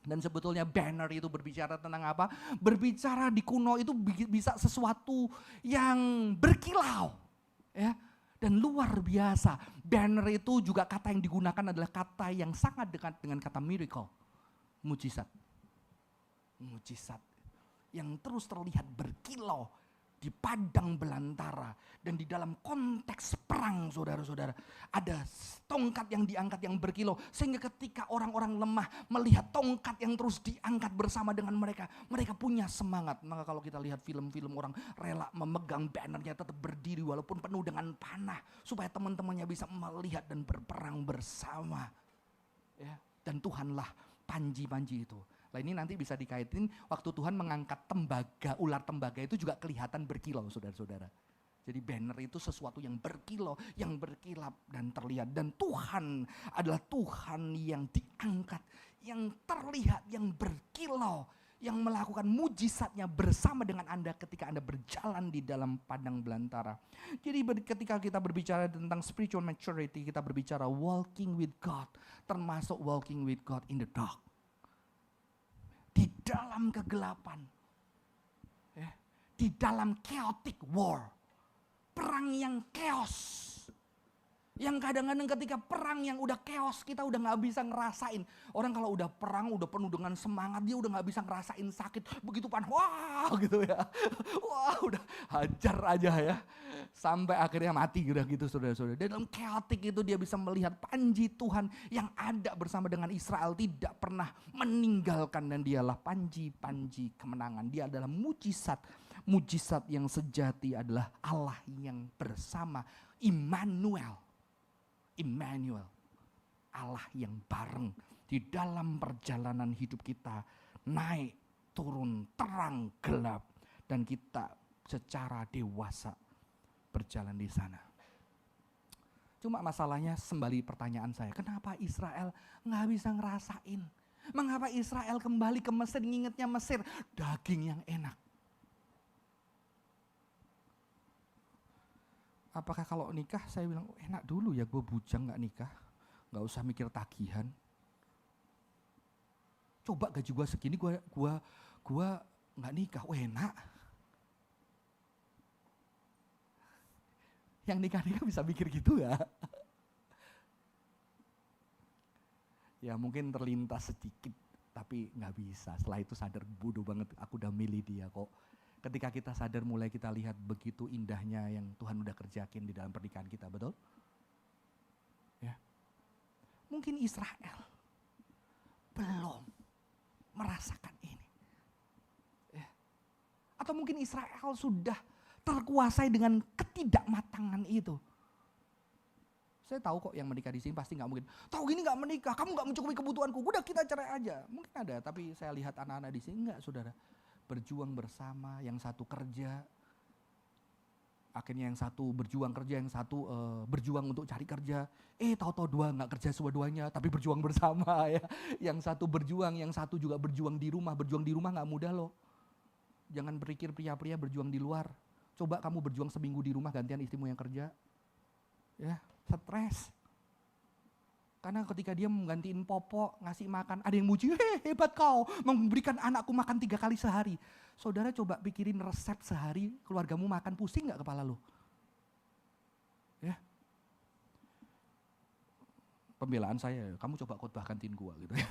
Dan sebetulnya banner itu berbicara tentang apa? Berbicara di kuno itu bisa sesuatu yang berkilau. Ya. Dan luar biasa, banner itu juga kata yang digunakan adalah kata yang sangat dekat dengan kata miracle, mujizat. Mujizat yang terus terlihat berkilau di padang belantara. Dan di dalam konteks perang, saudara-saudara, ada tongkat yang diangkat yang berkilau. Sehingga ketika orang-orang lemah melihat tongkat yang terus diangkat bersama dengan mereka, mereka punya semangat. Maka kalau kita lihat film-film, orang rela memegang bannernya tetap berdiri walaupun penuh dengan panah, supaya teman-temannya bisa melihat dan berperang bersama. Ya, dan Tuhanlah panji-panji itu. Nah, ini nanti bisa dikaitin waktu Tuhan mengangkat tembaga, ular tembaga itu juga kelihatan berkilau, saudara-saudara. Jadi banner itu sesuatu yang berkilau, yang berkilap dan terlihat. Dan Tuhan adalah Tuhan yang diangkat, yang terlihat, yang berkilau, yang melakukan mujizatnya bersama dengan Anda ketika Anda berjalan di dalam padang belantara. Jadi ketika kita berbicara tentang spiritual maturity, kita berbicara walking with God, termasuk walking with God in the dark. Di dalam kegelapan, di dalam chaotic war, perang yang chaos. Yang kadang-kadang ketika perang yang udah chaos, kita udah gak bisa ngerasain. Orang kalau udah perang, udah penuh dengan semangat, dia udah gak bisa ngerasain sakit. Begitu panas, wah gitu ya. Wah udah hajar aja ya. Sampai akhirnya mati udah gitu saudara-saudara. Dalam chaotic itu dia bisa melihat panji Tuhan yang ada bersama dengan Israel. Tidak pernah meninggalkan, dan dialah panji-panji kemenangan. Dia adalah mujizat. Mujizat yang sejati adalah Allah yang bersama, Immanuel. Immanuel, Allah yang bareng di dalam perjalanan hidup kita, naik, turun, terang, gelap, dan kita secara dewasa berjalan di sana. Cuma masalahnya, kembali pertanyaan saya, kenapa Israel nggak bisa ngerasain? Mengapa Israel kembali ke Mesir, ngingetnya Mesir, daging yang enak? Apakah kalau nikah saya bilang, enak dulu ya gue bujang gak nikah, gak usah mikir tagihan. Coba gaji gue segini gue gak nikah, enak. Yang nikah-nikah bisa mikir gitu ya. Ya mungkin terlintas sedikit, tapi gak bisa. Setelah itu sadar, bodoh banget, aku udah milih dia kok. Ketika kita sadar, mulai kita lihat begitu indahnya yang Tuhan udah kerjakin di dalam pernikahan kita, betul? Ya. Mungkin Israel belum merasakan ini. Ya. Atau mungkin Israel sudah terkuasai dengan ketidakmatangan itu. Saya tahu kok yang menikah di sini pasti nggak mungkin. Tahu gini nggak menikah, kamu nggak mencukupi kebutuhanku, udah kita cerai aja. Mungkin ada, tapi saya lihat anak-anak di sini enggak, saudara. Berjuang bersama, yang satu kerja, akhirnya yang satu berjuang kerja, yang satu berjuang untuk cari kerja. Tahu-tahu dua nggak kerja dua-duanya, tapi berjuang bersama ya. Yang satu berjuang, yang satu juga berjuang di rumah. Berjuang di rumah nggak mudah loh. Jangan berpikir pria-pria berjuang di luar. Coba kamu berjuang seminggu di rumah, gantian istrimu yang kerja. Ya, stres. Karena ketika dia menggantiin popok, ngasih makan, ada yang muji, hebat kau, memberikan anakku makan 3 kali sehari. Saudara coba pikirin resep sehari, keluargamu makan, pusing gak kepala lu? Ya. Pembelaan saya, kamu coba khotbah gantiin gua gitu ya.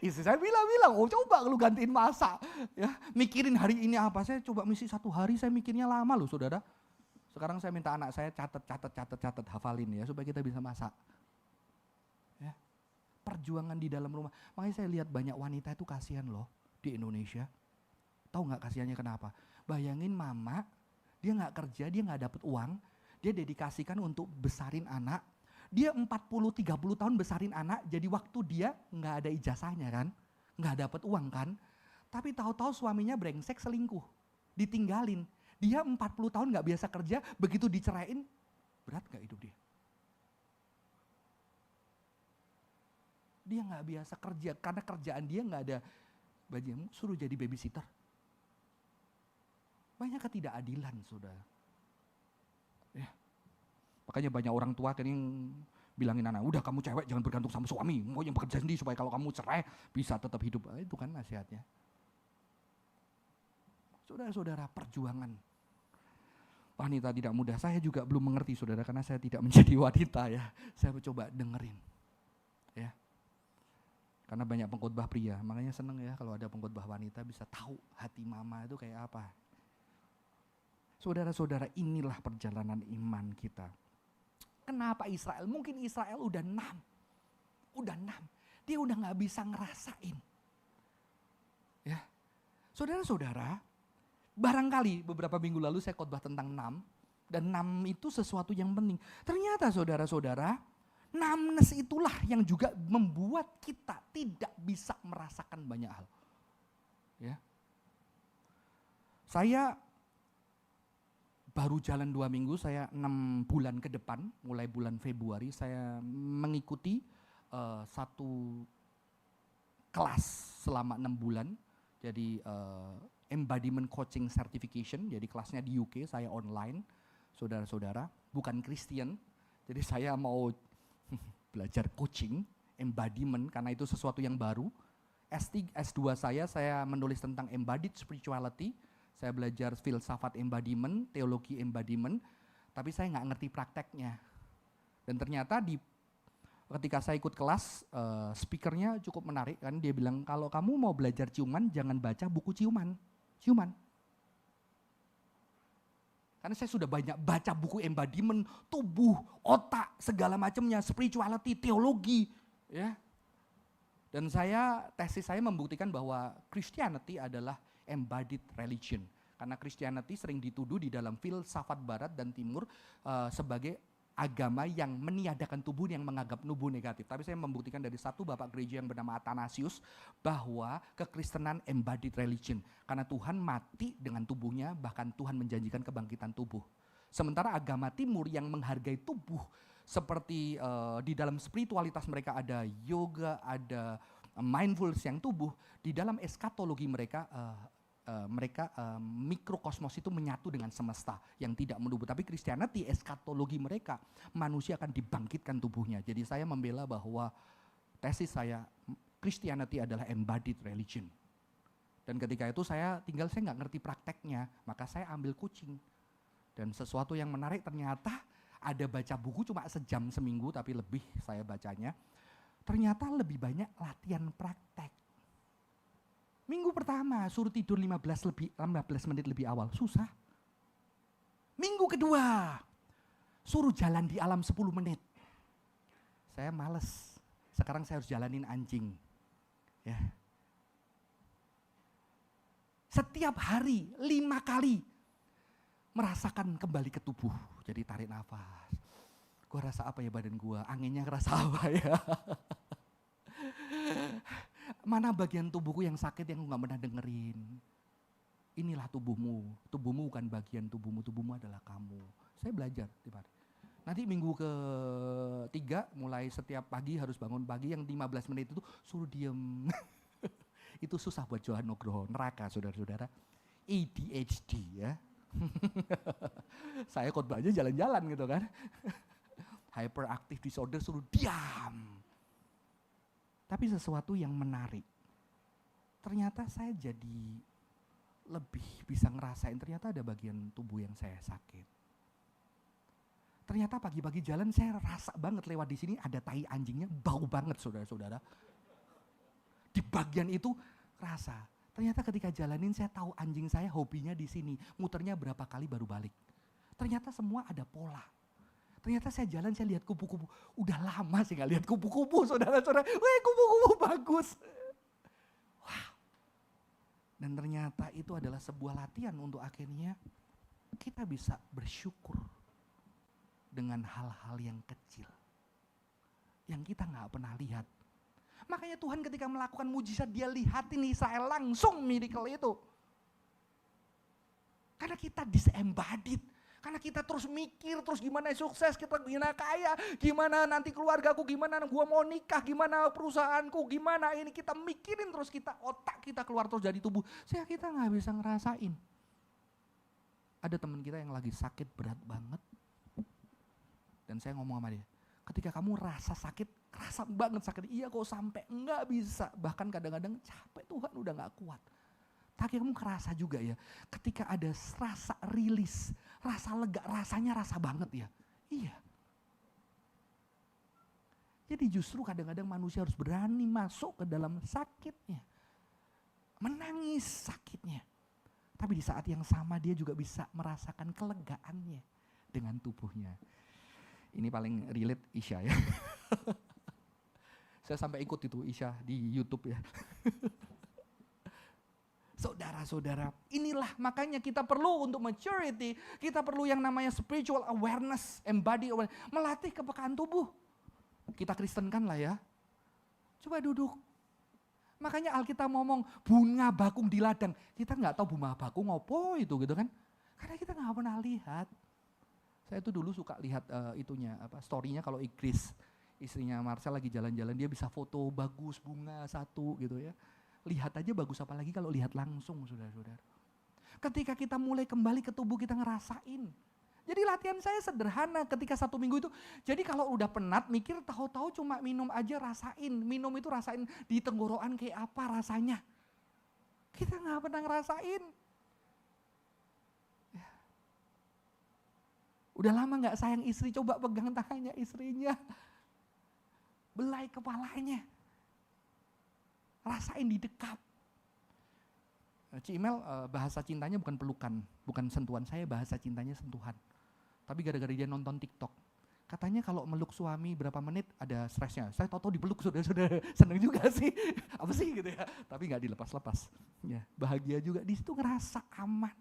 Istri saya bilang, coba lu gantiin masak. Ya, mikirin hari ini apa, saya coba misi 1 hari, saya mikirnya lama loh saudara. Sekarang saya minta anak saya catat, hafalin ya, supaya kita bisa masak. Perjuangan di dalam rumah. Makanya saya lihat banyak wanita itu kasihan loh di Indonesia. Tahu nggak kasihannya kenapa? Bayangin mama, dia nggak kerja, dia nggak dapat uang, dia dedikasikan untuk besarin anak. Dia 40-30 tahun besarin anak, jadi waktu dia nggak ada ijazahnya kan, nggak dapat uang kan. Tapi tahu-tahu suaminya brengsek, selingkuh, ditinggalin. Dia 40 tahun nggak biasa kerja, begitu diceraiin, berat nggak hidup dia? Dia nggak biasa kerja, karena kerjaan dia nggak ada bagian, suruh jadi babysitter. Banyak ketidakadilan, saudara. Ya. Makanya banyak orang tua kan yang bilangin anak, udah kamu cewek jangan bergantung sama suami, mau yang bekerja sendiri supaya kalau kamu cerai bisa tetap hidup. Itu kan nasihatnya. Saudara-saudara, perjuangan wanita tidak mudah. Saya juga belum mengerti saudara, karena saya tidak menjadi wanita ya. Saya coba dengerin. Ya. Karena banyak pengkhotbah pria, makanya seneng ya kalau ada pengkhotbah wanita bisa tahu hati mama itu kayak apa. Saudara-saudara, inilah perjalanan iman kita. Kenapa Israel? Mungkin Israel udah 6. Dia udah gak bisa ngerasain. Ya, saudara-saudara, barangkali beberapa minggu lalu saya khotbah tentang 6. Dan 6 itu sesuatu yang penting. Ternyata saudara-saudara, numbness itulah yang juga membuat kita tidak bisa merasakan banyak hal. Ya. Saya baru jalan 2 minggu, saya 6 bulan ke depan, mulai bulan Februari saya mengikuti satu kelas selama 6 bulan. Jadi embodiment coaching certification, jadi kelasnya di UK, saya online, saudara-saudara, bukan Kristen. Jadi saya mau belajar coaching, embodiment, karena itu sesuatu yang baru. S2 saya menulis tentang embodied spirituality, saya belajar filsafat embodiment, teologi embodiment, tapi saya nggak ngerti prakteknya. Dan ternyata ketika saya ikut kelas, speakernya cukup menarik kan, dia bilang kalau kamu mau belajar ciuman jangan baca buku ciuman. Karena saya sudah banyak baca buku embodiment, tubuh, otak, segala macamnya, spirituality, teologi, ya. Dan tesis saya membuktikan bahwa Christianity adalah embodied religion. Karena Christianity sering dituduh di dalam filsafat barat dan timur sebagai agama yang meniadakan tubuh, yang menganggap tubuh negatif. Tapi saya membuktikan dari satu bapak gereja yang bernama Athanasius bahwa kekristenan embodied religion. Karena Tuhan mati dengan tubuhnya, bahkan Tuhan menjanjikan kebangkitan tubuh. Sementara agama timur yang menghargai tubuh, seperti di dalam spiritualitas mereka ada yoga, ada mindfulness yang tubuh, di dalam eskatologi mereka mikrokosmos itu menyatu dengan semesta yang tidak menubuh. Tapi Christianity, eskatologi mereka, manusia akan dibangkitkan tubuhnya. Jadi saya membela bahwa tesis saya, Christianity adalah embodied religion. Dan ketika itu saya nggak ngerti prakteknya, maka saya ambil coaching. Dan sesuatu yang menarik ternyata ada baca buku cuma sejam seminggu, tapi lebih saya bacanya. Ternyata lebih banyak latihan praktek. Minggu pertama suruh tidur 15 menit lebih awal, susah. Minggu kedua suruh jalan di alam 10 menit. Saya males. Sekarang saya harus jalanin anjing. Ya. Setiap hari 5 kali merasakan kembali ke tubuh. Jadi tarik nafas. Gua rasa apa ya badan gua? Anginnya ngerasa apa ya? Mana bagian tubuhku yang sakit yang aku gak pernah dengerin. Inilah tubuhmu. Tubuhmu bukan bagian tubuhmu. Tubuhmu adalah kamu. Saya belajar. Nanti minggu ke-3 mulai setiap pagi harus bangun pagi. Yang 15 menit itu suruh diem. Itu susah buat Johan Nugroho. Neraka saudara-saudara. ADHD ya. Saya khotbahnya jalan-jalan gitu kan. Hyperactive disorder suruh diam. Tapi sesuatu yang menarik, ternyata saya jadi lebih bisa ngerasain, ternyata ada bagian tubuh yang saya sakit. Ternyata pagi-pagi jalan saya rasa banget lewat di sini ada tai anjingnya, bau banget saudara-saudara. Di bagian itu rasa. Ternyata ketika jalanin saya tahu anjing saya hobinya di sini, muternya berapa kali baru balik. Ternyata semua ada pola. Ternyata saya jalan, saya lihat kupu-kupu. Udah lama sih gak lihat kupu-kupu, saudara-saudara. Wih, kupu-kupu bagus. Wow. Dan ternyata itu adalah sebuah latihan untuk akhirnya kita bisa bersyukur dengan hal-hal yang kecil. Yang kita gak pernah lihat. Makanya Tuhan ketika melakukan mujizat, dia lihatin Israel langsung miracle itu. Karena kita disembodied. Karena kita terus mikir, terus gimana sukses, kita gimana kaya, gimana nanti keluargaku, gimana gua mau nikah, gimana perusahaanku, gimana ini. Kita mikirin terus, otak kita keluar terus dari tubuh. Kita gak bisa ngerasain. Ada teman kita yang lagi sakit berat banget. Dan saya ngomong sama dia, ketika kamu rasa sakit, kerasa banget sakit. Iya kok sampai enggak bisa. Bahkan kadang-kadang capek, Tuhan udah gak kuat. Tapi kamu kerasa juga ya, ketika ada rasa rilis, rasa lega, rasanya rasa banget ya. Iya. Jadi justru kadang-kadang manusia harus berani masuk ke dalam sakitnya. Menangis sakitnya. Tapi di saat yang sama dia juga bisa merasakan kelegaannya dengan tubuhnya. Ini paling relate Isya ya. Saya sampai ikut itu Isya di YouTube ya. Saudara-saudara, inilah makanya kita perlu untuk maturity, kita perlu yang namanya spiritual awareness, embody awareness, melatih kepekaan tubuh. Kita Kristenkan lah ya. Coba duduk. Makanya Alkitab ngomong bunga bakung di ladang. Kita nggak tahu bunga bakung apa itu gitu kan. Karena kita nggak pernah lihat. Saya tuh dulu suka lihat story-nya kalau Igris, istrinya Marcel lagi jalan-jalan, dia bisa foto bagus bunga satu gitu ya. Lihat aja bagus, apalagi kalau lihat langsung, saudara-saudara. Ketika kita mulai kembali ke tubuh, kita ngerasain. Jadi latihan saya sederhana ketika 1 minggu itu. Jadi kalau udah penat mikir, tahu-tahu cuma minum aja, rasain. Minum itu rasain di tenggorokan kayak apa rasanya. Kita gak pernah ngerasain. Ya. Udah lama gak sayang istri, coba pegang tangannya istrinya. Belai kepalanya. Rasain didekap. Cimel bahasa cintanya bukan pelukan, bukan sentuhan. Saya bahasa cintanya sentuhan. Tapi gara-gara dia nonton TikTok, katanya kalau meluk suami berapa menit ada stresnya. Saya tahu dipeluk, sudah seneng juga sih. Apa sih gitu ya? Tapi nggak dilepas-lepas. Ya, bahagia juga di situ, ngerasa aman,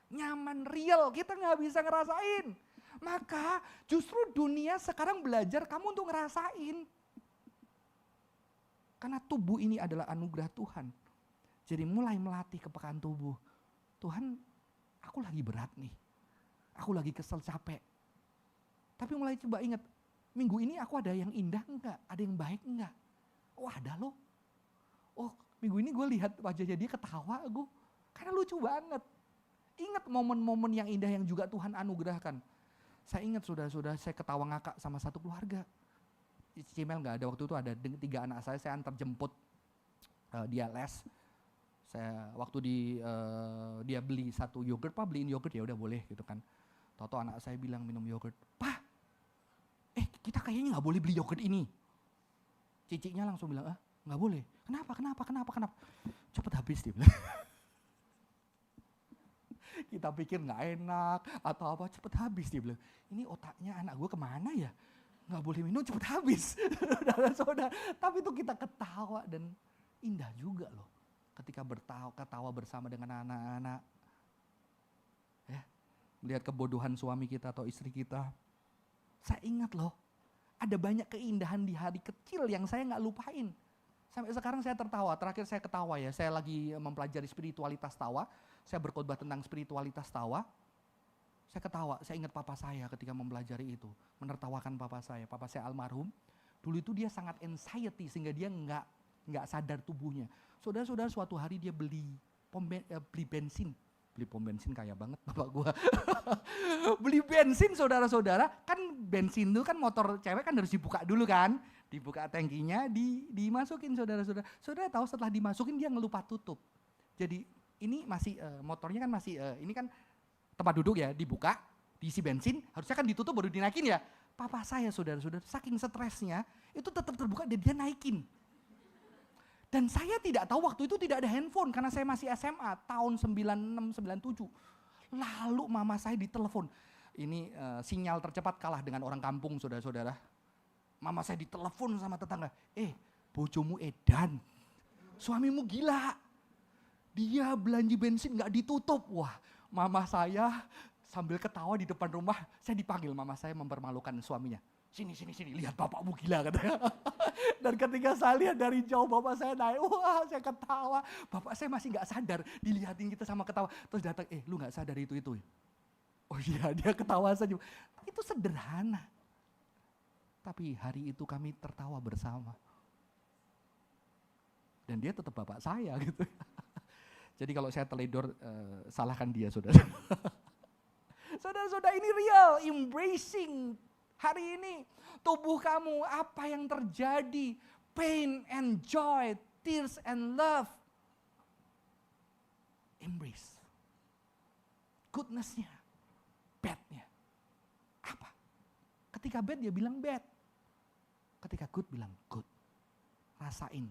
nyaman, real. Kita nggak bisa ngerasain. Maka justru dunia sekarang belajar kamu untuk ngerasain. Karena tubuh ini adalah anugerah Tuhan. Jadi mulai melatih kepekaan tubuh. Tuhan, aku lagi berat nih. Aku lagi kesel, capek. Tapi mulai coba ingat, minggu ini aku ada yang indah enggak? Ada yang baik enggak? Oh ada loh. Oh minggu ini gue lihat wajahnya dia ketawa gue. Karena lucu banget. Ingat momen-momen yang indah yang juga Tuhan anugerahkan. Saya ingat saudara-saudara, saya ketawa ngakak sama satu keluarga. Cimel nggak ada waktu itu, ada 3 anak saya antar jemput dia les. Saya waktu dia beli 1 yogurt, Pak beliin yogurt, ya udah boleh gitu kan. Tahu-tahu anak saya bilang minum yogurt, Pak, kita kayaknya nggak boleh beli yogurt ini. Cicinya langsung bilang, nggak boleh. Kenapa? Cepet habis dia bilang. Kita pikir nggak enak atau apa, cepet habis dia bilang. Ini otaknya anak gue kemana ya? Nggak boleh minum, cepet habis. Saudara-saudara, tapi itu kita ketawa dan indah juga loh. Ketika ketawa bersama dengan anak-anak. Ya, melihat kebodohan suami kita atau istri kita. Saya ingat loh, ada banyak keindahan di hari kecil yang saya nggak lupain. Sampai sekarang saya tertawa, terakhir saya ketawa ya, saya lagi mempelajari spiritualitas tawa, saya berkhotbah tentang spiritualitas tawa. Saya ketawa, saya ingat papa saya ketika mempelajari itu, menertawakan papa saya almarhum. Dulu itu dia sangat anxiety sehingga dia nggak sadar tubuhnya. Saudara-saudara, suatu hari dia beli bensin. Beli pom bensin kaya banget bapak gua. Beli bensin, saudara-saudara, kan bensin itu kan motor cewek kan harus dibuka dulu kan. Dibuka tangkinya, dimasukin saudara-saudara. Saudara tahu setelah dimasukin dia ngelupa tutup. Jadi ini masih motornya kan masih ini kan tempat duduk ya, dibuka, diisi bensin, harusnya kan ditutup baru dinaikin ya. Papa saya saudara-saudara, saking stresnya itu tetap terbuka dan dia naikin. Dan saya tidak tahu waktu itu tidak ada handphone karena saya masih SMA tahun 96, 97. Lalu mama saya ditelepon. Ini sinyal tercepat kalah dengan orang kampung saudara-saudara. Mama saya ditelepon sama tetangga. Bojomu edan. Suamimu gila. Dia belanja bensin gak ditutup. Wah, mama saya sambil ketawa di depan rumah. Saya dipanggil, mama saya mempermalukan suaminya. Sini, lihat bapakmu gila katanya. Dan ketika saya lihat dari jauh bapak saya naik, wah saya ketawa. Bapak saya masih gak sadar, dilihatin kita sama ketawa. Terus datang, lu gak sadar itu. Oh iya, dia ketawa saja. Itu sederhana. Tapi hari itu kami tertawa bersama. Dan dia tetap bapak saya gitu. Jadi kalau saya teledor, salahkan dia saudara. Saudara-saudara, ini real, embracing. Hari ini tubuh kamu apa yang terjadi, pain and joy, tears and love. Embrace. Goodness-nya, bad-nya. Apa? Ketika bad dia bilang bad. Ketika good bilang good. Rasain.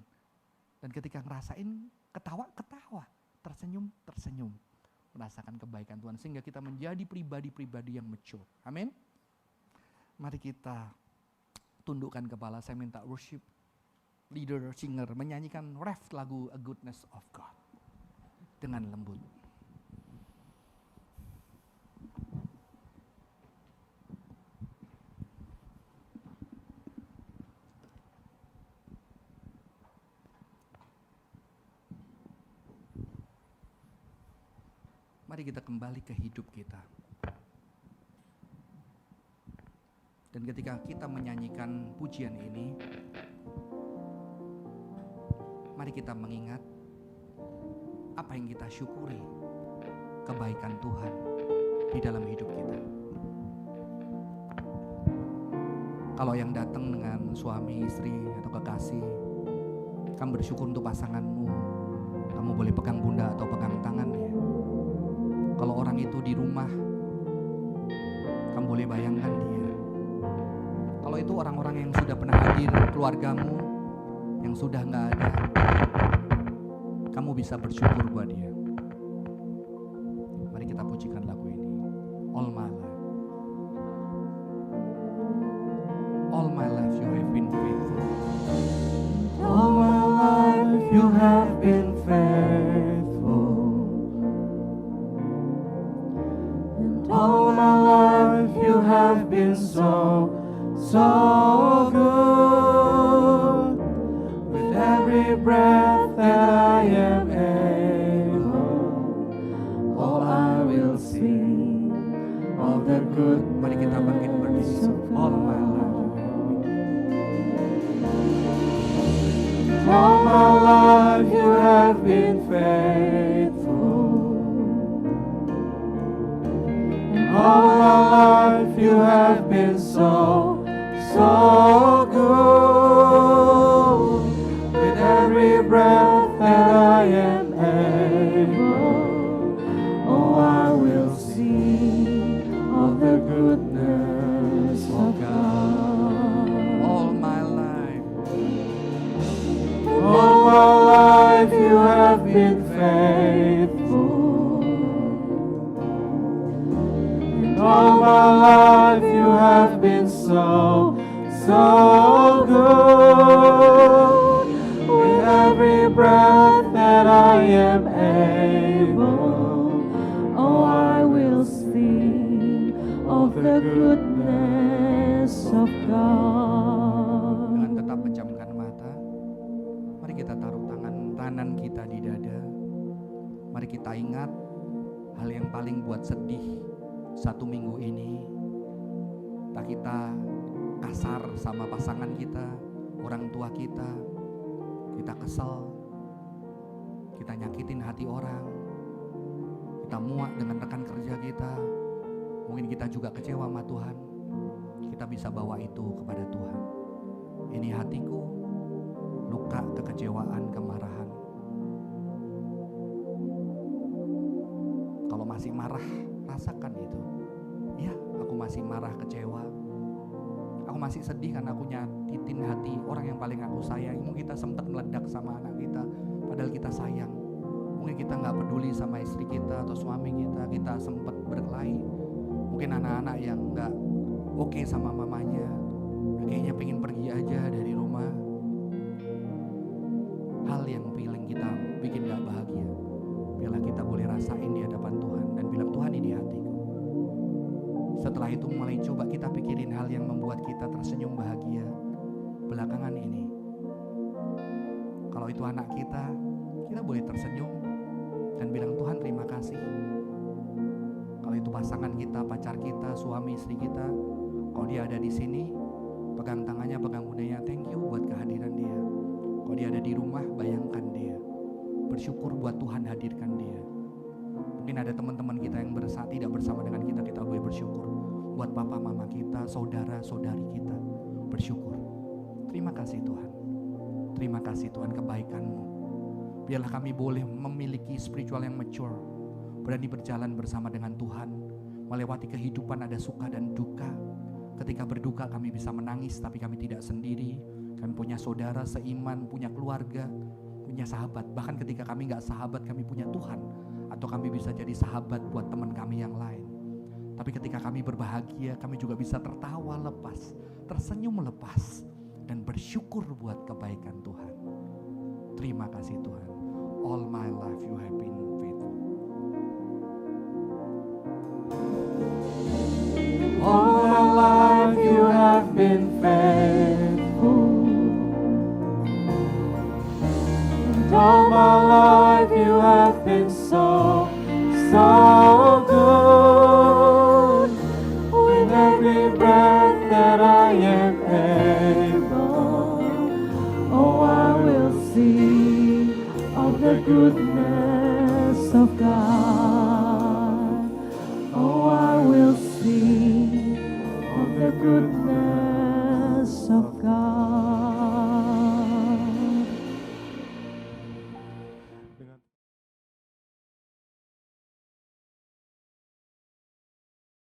Dan ketika ngerasain ketawa, tersenyum. Merasakan kebaikan Tuhan sehingga kita menjadi pribadi-pribadi yang mature. Amin. Mari kita tundukkan kepala, saya minta worship leader, singer menyanyikan ref lagu A Goodness of God dengan lembut. Mari kita kembali ke hidup kita. Dan ketika kita menyanyikan pujian ini, mari kita mengingat apa yang kita syukuri kebaikan Tuhan di dalam hidup kita. Kalau yang datang dengan suami, istri, atau kekasih, kamu bersyukur untuk pasanganmu. Kamu boleh pegang bunda atau pegang tangannya. Kalau orang itu di rumah, kamu boleh bayangkan dia. Kalau itu orang-orang yang sudah pernah hadir, keluargamu yang sudah gak ada, kamu bisa bersyukur buat dia. Mari kita pujikan lagu ini. All my life. All my life you have been faithful. All my life you have been faithful. And all my life you have been so good. With every breath that I am able, oh, I will sing of the good. Mari kita bangkit berdiri. All my life. All my life you have been faithful. All my life you have been so good. With every breath that I am able, oh, I will sing of the goodness of God. All my life. All my life you have been faithful. And all my life you have been so good. With every breath that I am able, oh, I will sing of the goodness of God. Dengan tetap pejamkan mata, mari kita taruh tangan kanan kita di dada. Mari kita ingat hal yang paling buat sedih satu minggu ini. Tak kita kasar sama pasangan kita, orang tua kita kesel, kita nyakitin hati orang, kita muak dengan rekan kerja kita, mungkin kita juga kecewa sama Tuhan. Kita bisa bawa itu kepada Tuhan. Ini hatiku, luka, kekecewaan, kemarahan. Kalau masih marah, rasakan itu. Ya, aku masih marah, kecewa. Aku masih sedih karena aku nyakitin hati orang yang paling aku sayang. Mungkin kita sempat meledak sama anak kita, padahal kita sayang. Mungkin kita gak peduli sama istri kita atau suami kita. Kita sempat berkelahi. Mungkin anak-anak yang gak oke sama mamanya, kayaknya pengen pergi aja dari rumah. Hal yang kita bikin gak bahagia, biarlah kita boleh rasain di hadapan Tuhan dan bilang, Tuhan, ini hatiku. Setelah itu mulai coba kita pikirin hal yang membuat kita tersenyum bahagia belakangan ini. Kalau itu anak kita boleh tersenyum dan bilang, Tuhan, terima kasih. Kalau itu pasangan kita, pacar kita, suami istri kita, kalau dia ada di sini, pegang tangannya, pegang bundanya, thank you buat kehadiran dia. Kalau dia ada di rumah, bayangkan dia. Bersyukur buat Tuhan hadirkan dia. Mungkin ada teman-teman kita yang tidak bersama dengan kita boleh bersyukur. Buat papa mama kita, saudara saudari kita, bersyukur. Terima kasih Tuhan. Terima kasih Tuhan, kebaikan-Mu. Biarlah kami boleh memiliki spiritual yang mature, berani berjalan bersama dengan Tuhan, melewati kehidupan ada suka dan duka. Ketika berduka kami bisa menangis, tapi kami tidak sendiri. Kami punya saudara seiman, punya keluarga, punya sahabat. Bahkan ketika kami gak sahabat, kami punya Tuhan. Atau kami bisa jadi sahabat buat teman kami yang lain. Tapi ketika kami berbahagia, kami juga bisa tertawa lepas, tersenyum lepas, dan bersyukur buat kebaikan Tuhan. Terima kasih Tuhan. All my life you have been faithful. All my life you have been faithful. And all my life you have been so good. With every breath that I am able, oh, I will sing of the goodness of God. Oh, I will sing of the goodness of God.